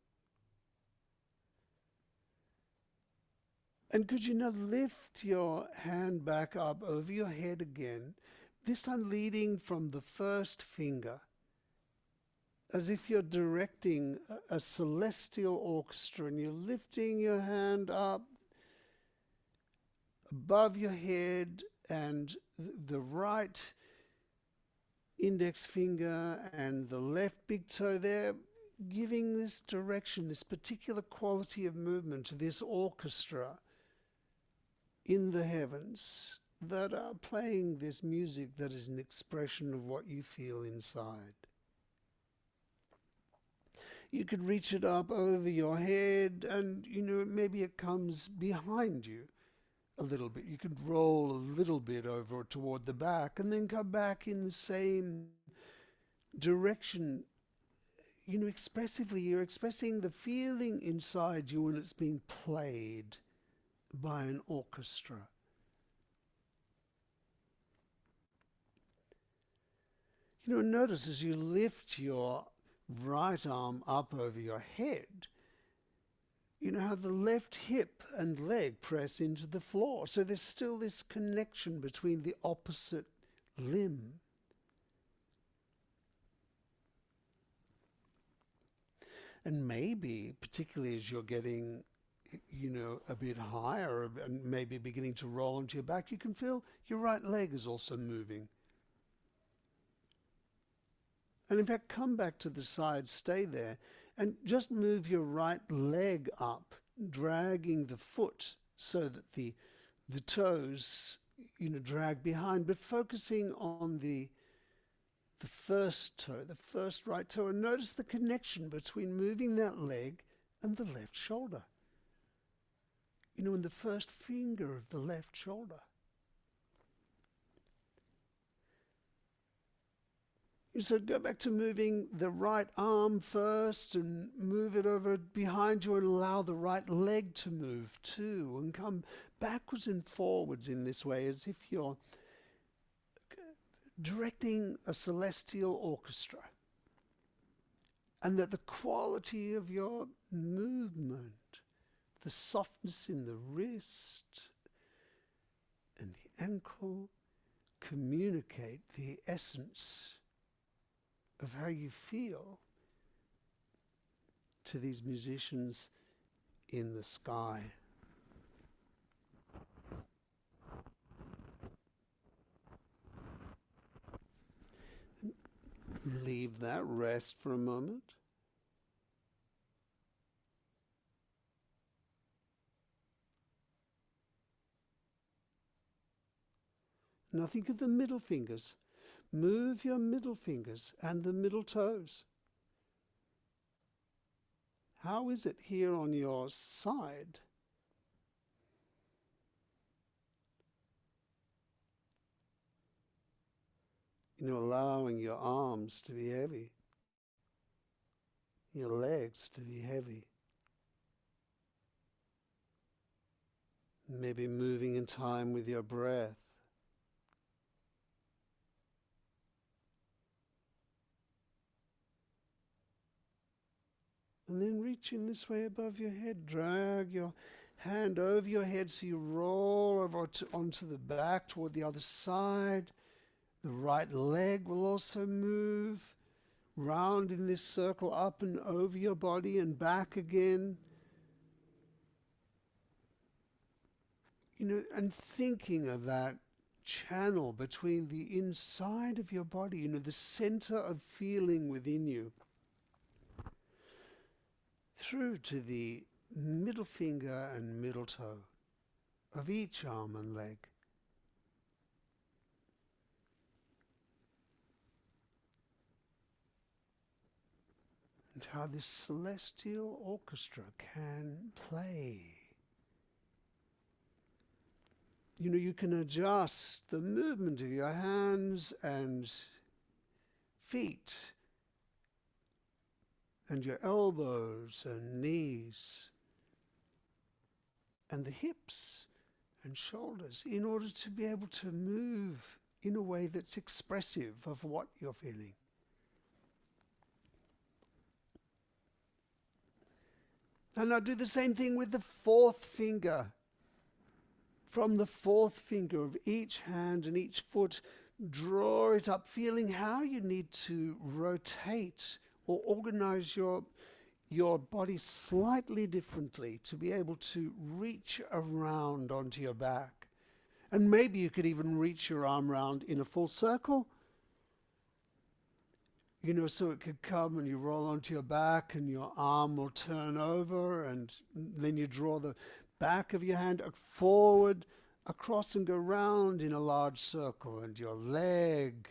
And could you now lift your hand back up over your head again, this time leading from the first finger, as if you're directing a celestial orchestra, and you're lifting your hand up above your head, and the right index finger and the left big toe there, giving this direction, this particular quality of movement to this orchestra in the heavens that are playing this music that is an expression of what you feel inside. You could reach it up over your head, and maybe it comes behind you a little bit. You could roll a little bit over toward the back and then come back in the same direction. Expressively, you're expressing the feeling inside you when it's being played by an orchestra. Notice as you lift your right arm up over your head, how the left hip and leg press into the floor. So there's still this connection between the opposite limb. And maybe, particularly as you're getting, a bit higher and maybe beginning to roll onto your back, you can feel your right leg is also moving. And in fact, come back to the side, stay there, and just move your right leg up, dragging the foot so that the toes, drag behind, but focusing on the first toe, the first right toe, and notice the connection between moving that leg and the left shoulder. And the first finger of the left shoulder. So go back to moving the right arm first and move it over behind you, and allow the right leg to move too, and come backwards and forwards in this way as if you're directing a celestial orchestra, and that the quality of your movement, the softness in the wrist and the ankle, communicate the essence of how you feel to these musicians in the sky. Leave that rest for a moment. Now think of the middle fingers. Move your middle fingers and the middle toes. How is it here on your side? Allowing your arms to be heavy, your legs to be heavy. Maybe moving in time with your breath. And then reaching this way above your head, drag your hand over your head so you roll over onto the back toward the other side. The right leg will also move round in this circle, up and over your body and back again. And thinking of that channel between the inside of your body, the center of feeling within you, through to the middle finger and middle toe of each arm and leg. And how this celestial orchestra can play. You can adjust the movement of your hands and feet and your elbows and knees and the hips and shoulders in order to be able to move in a way that's expressive of what you're feeling. And now do the same thing with the fourth finger. From the fourth finger of each hand and each foot, draw it up, feeling how you need to rotate or organize your body slightly differently to be able to reach around onto your back. And maybe you could even reach your arm round in a full circle. So it could come and you roll onto your back and your arm will turn over, and then you draw the back of your hand forward, across, and go round in a large circle, and your leg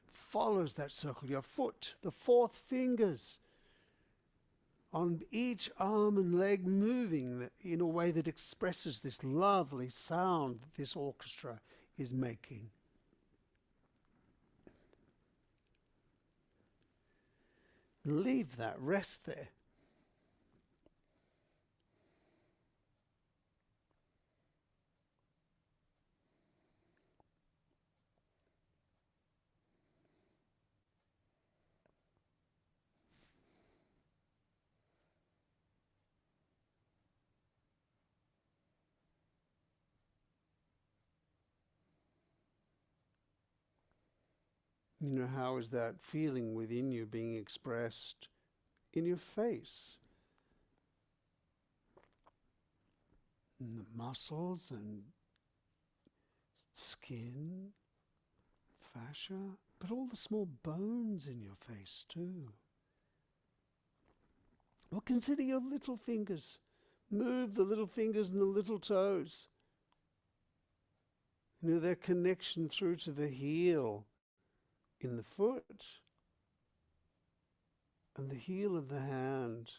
follows that circle. Your foot, the fourth fingers on each arm and leg, moving in a way that expresses this lovely sound that this orchestra is making. Leave that, rest there. How is that feeling within you being expressed in your face? In the muscles and skin, fascia, but all the small bones in your face too. Well, consider your little fingers. Move the little fingers and the little toes. Their connection through to the heel in the foot and the heel of the hand.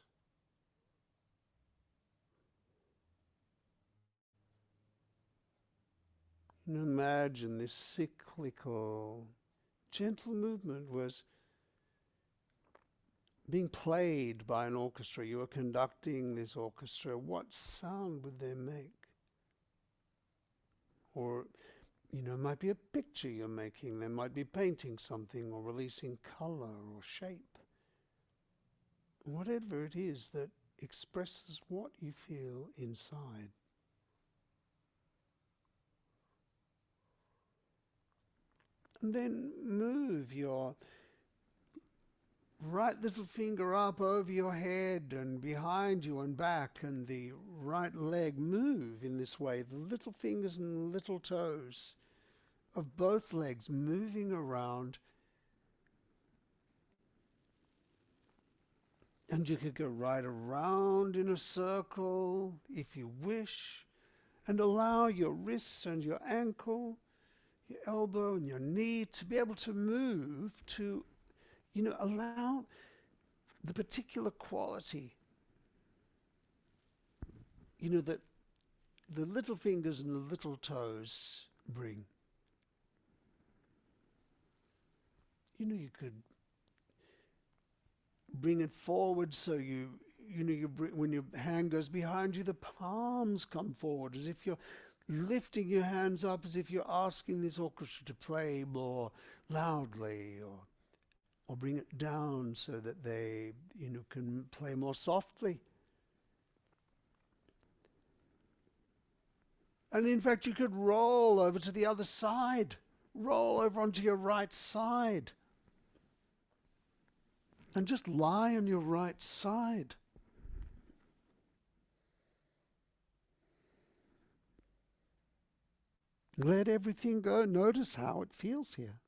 Imagine this cyclical, gentle movement was being played by an orchestra. You are conducting this orchestra. What sound would they make? Or it might be a picture you're making. They might be painting something or releasing color or shape. Whatever it is that expresses what you feel inside. And then move your right little finger up over your head and behind you and back, and the right leg move in this way. The little fingers and the little toes of both legs moving around. And you could go right around in a circle if you wish, and allow your wrists and your ankle, your elbow and your knee to be able to move to, allow the particular quality, that the little fingers and the little toes bring. You could bring it forward so when your hand goes behind you, the palms come forward as if you're lifting your hands up, as if you're asking this orchestra to play more loudly, or bring it down so that they, can play more softly. And in fact, you could roll over to the other side. Roll over onto your right side. And just lie on your right side. Let everything go. Notice how it feels here.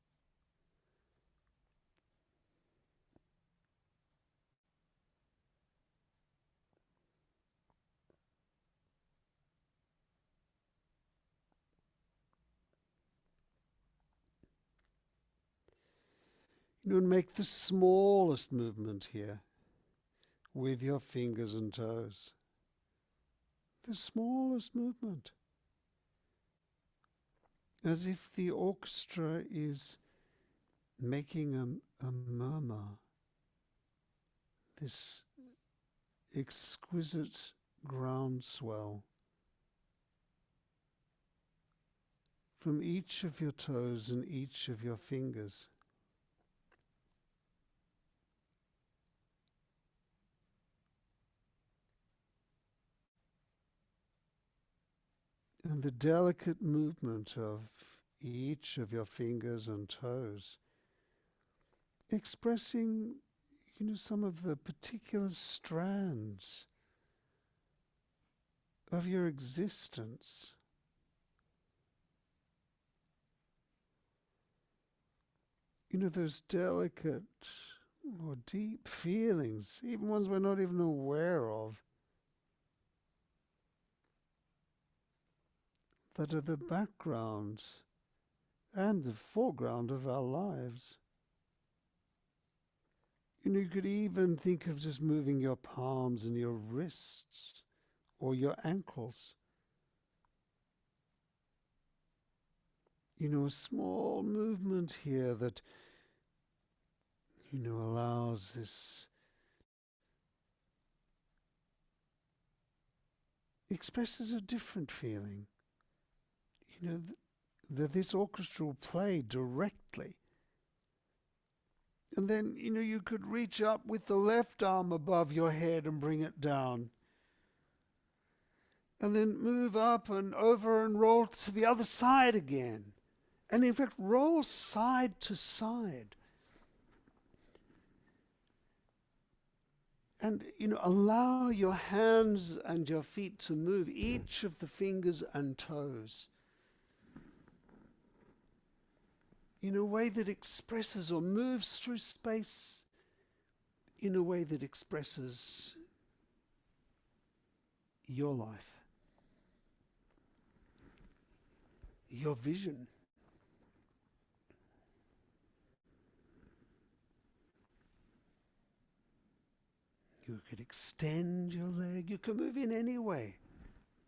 You know, make the smallest movement here with your fingers and toes. The smallest movement. As if the orchestra is making a murmur. This exquisite groundswell from each of your toes and each of your fingers. And the delicate movement of each of your fingers and toes, expressing, you know, some of the particular strands of your existence. You know, those delicate or deep feelings, even ones we're not even aware of, that are the background and the foreground of our lives. You know, you could even think of just moving your palms and your wrists or your ankles. You know, a small movement here that, you know, allows this, expresses a different feeling. You know, that this orchestra will play directly. And then, you know, you could reach up with the left arm above your head and bring it down. And then move up and over and roll to the other side again. And in fact, roll side to side. And, you know, allow your hands and your feet to move, each of the fingers and toes, in a way that expresses or moves through space in a way that expresses your life, your vision. You could extend your leg. You can move in any way.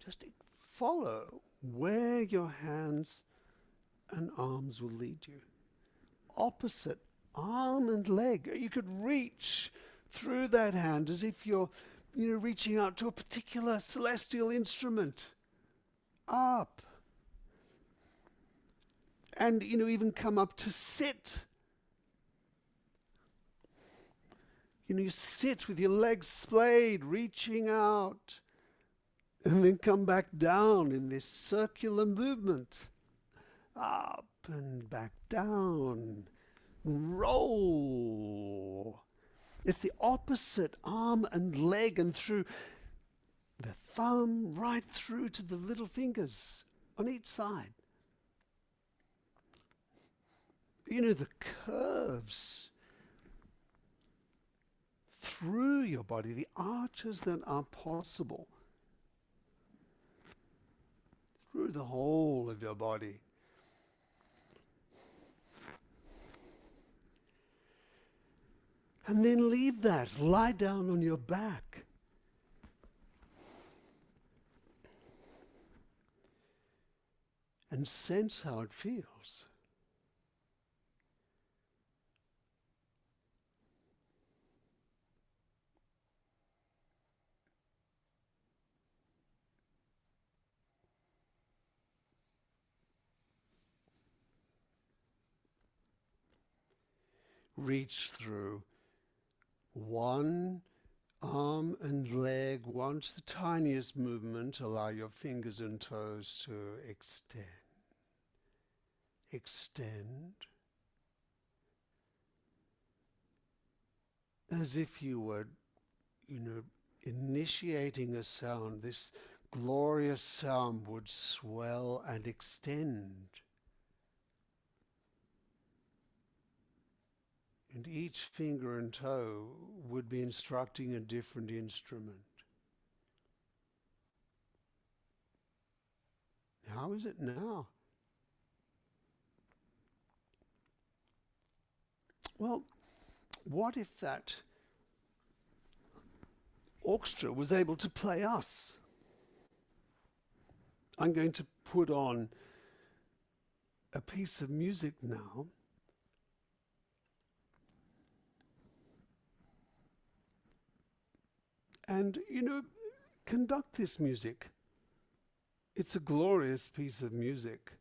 Just follow where your hands and arms will lead you. Opposite arm and leg. You could reach through that hand as if you're, you know, reaching out to a particular celestial instrument. Up. And, you know, even come up to sit. You know, you sit with your legs splayed, reaching out, and then come back down in this circular movement. Up and back down. Roll. It's the opposite arm and leg, and through the thumb right through to the little fingers on each side. You know, the curves through your body, the arches that are possible through the whole of your body. And then leave that. Lie down on your back. And sense how it feels. Reach through one arm and leg, once the tiniest movement, allow your fingers and toes to extend. Extend. As if you were, initiating a sound. This glorious sound would swell and extend. And each finger and toe would be instructing a different instrument. How is it now? Well, what if that orchestra was able to play us? I'm going to put on a piece of music now. And, conduct this music. It's a glorious piece of music.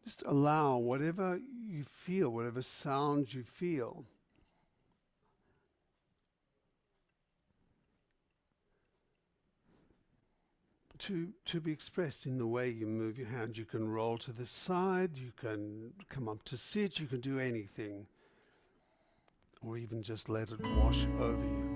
Just allow whatever you feel, whatever sound you feel, to be expressed in the way you move your hands. You can roll to the side, you can come up to sit, you can do anything, or even just let it wash over you.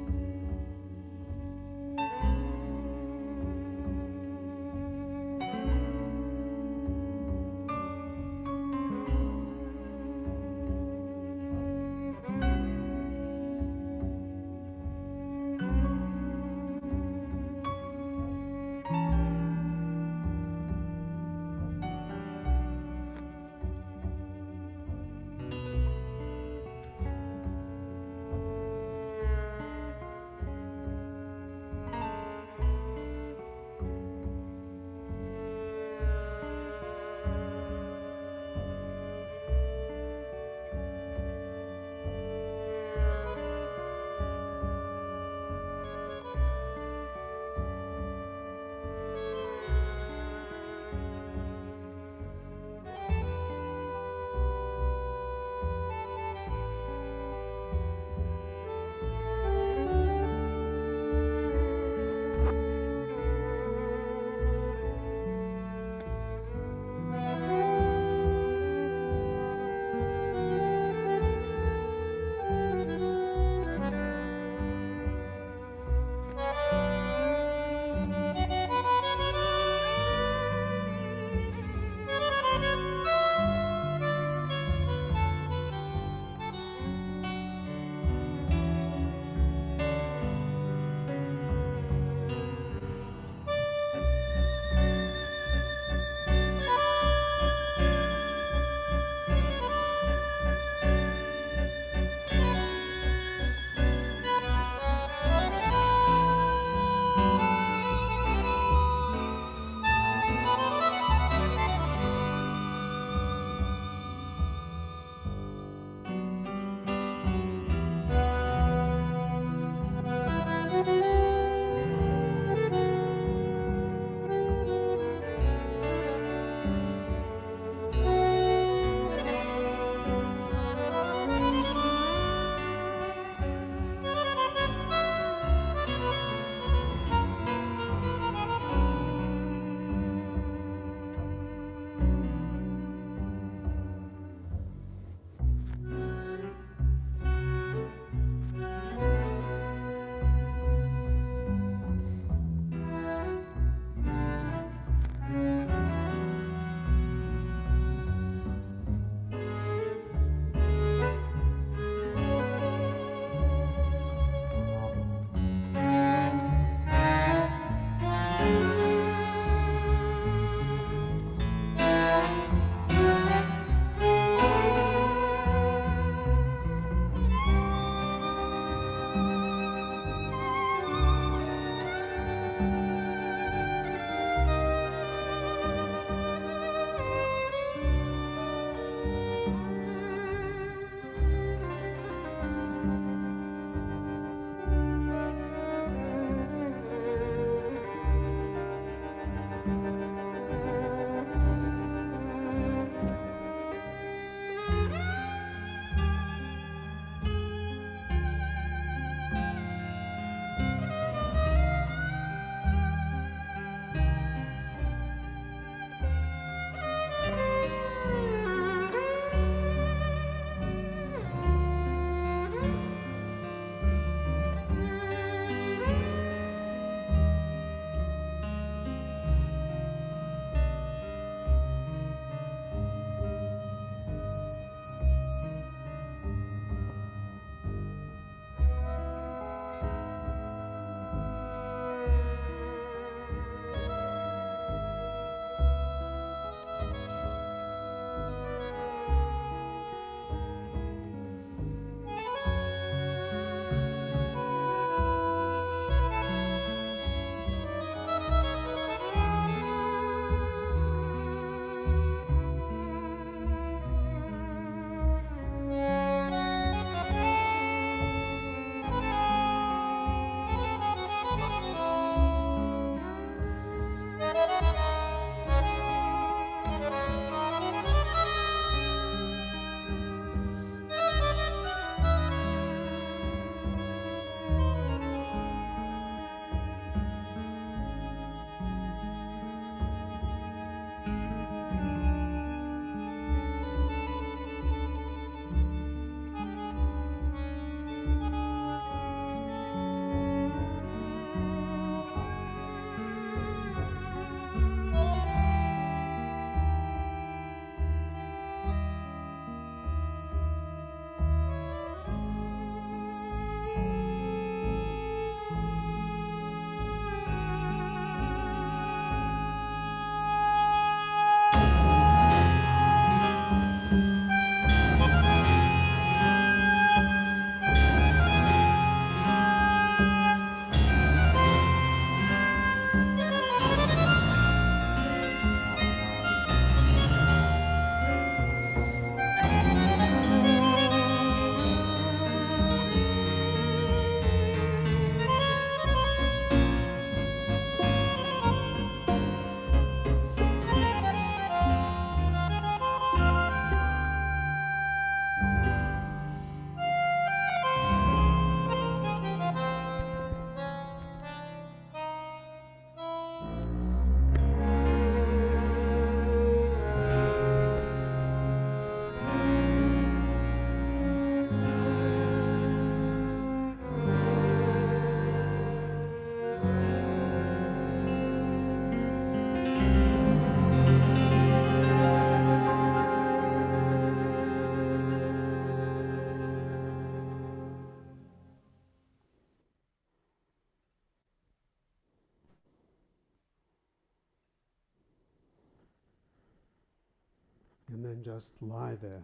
And then just lie there.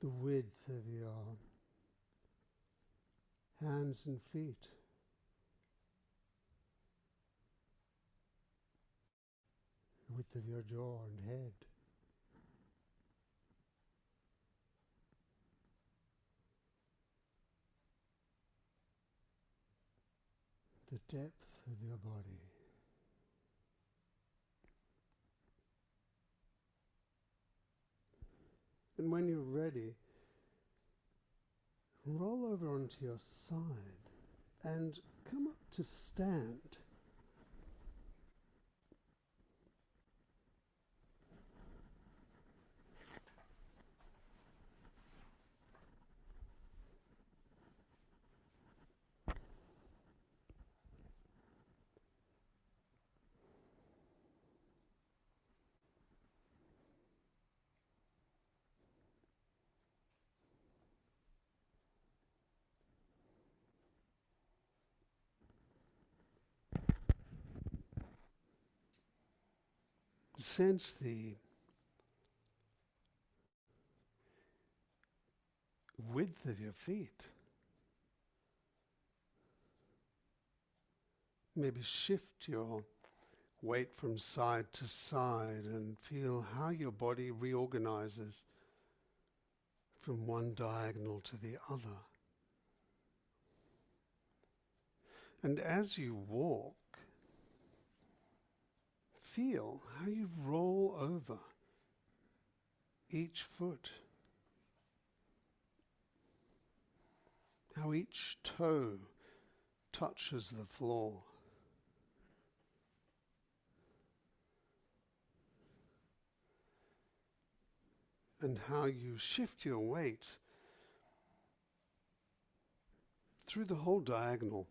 The width of your hands and feet. The width of your jaw and head. The depth of your body. And when you're ready, roll over onto your side and come up to stand. Sense the width of your feet. Maybe shift your weight from side to side and feel how your body reorganizes from one diagonal to the other. And as you walk, feel how you roll over each foot, how each toe touches the floor. And how you shift your weight through the whole diagonal.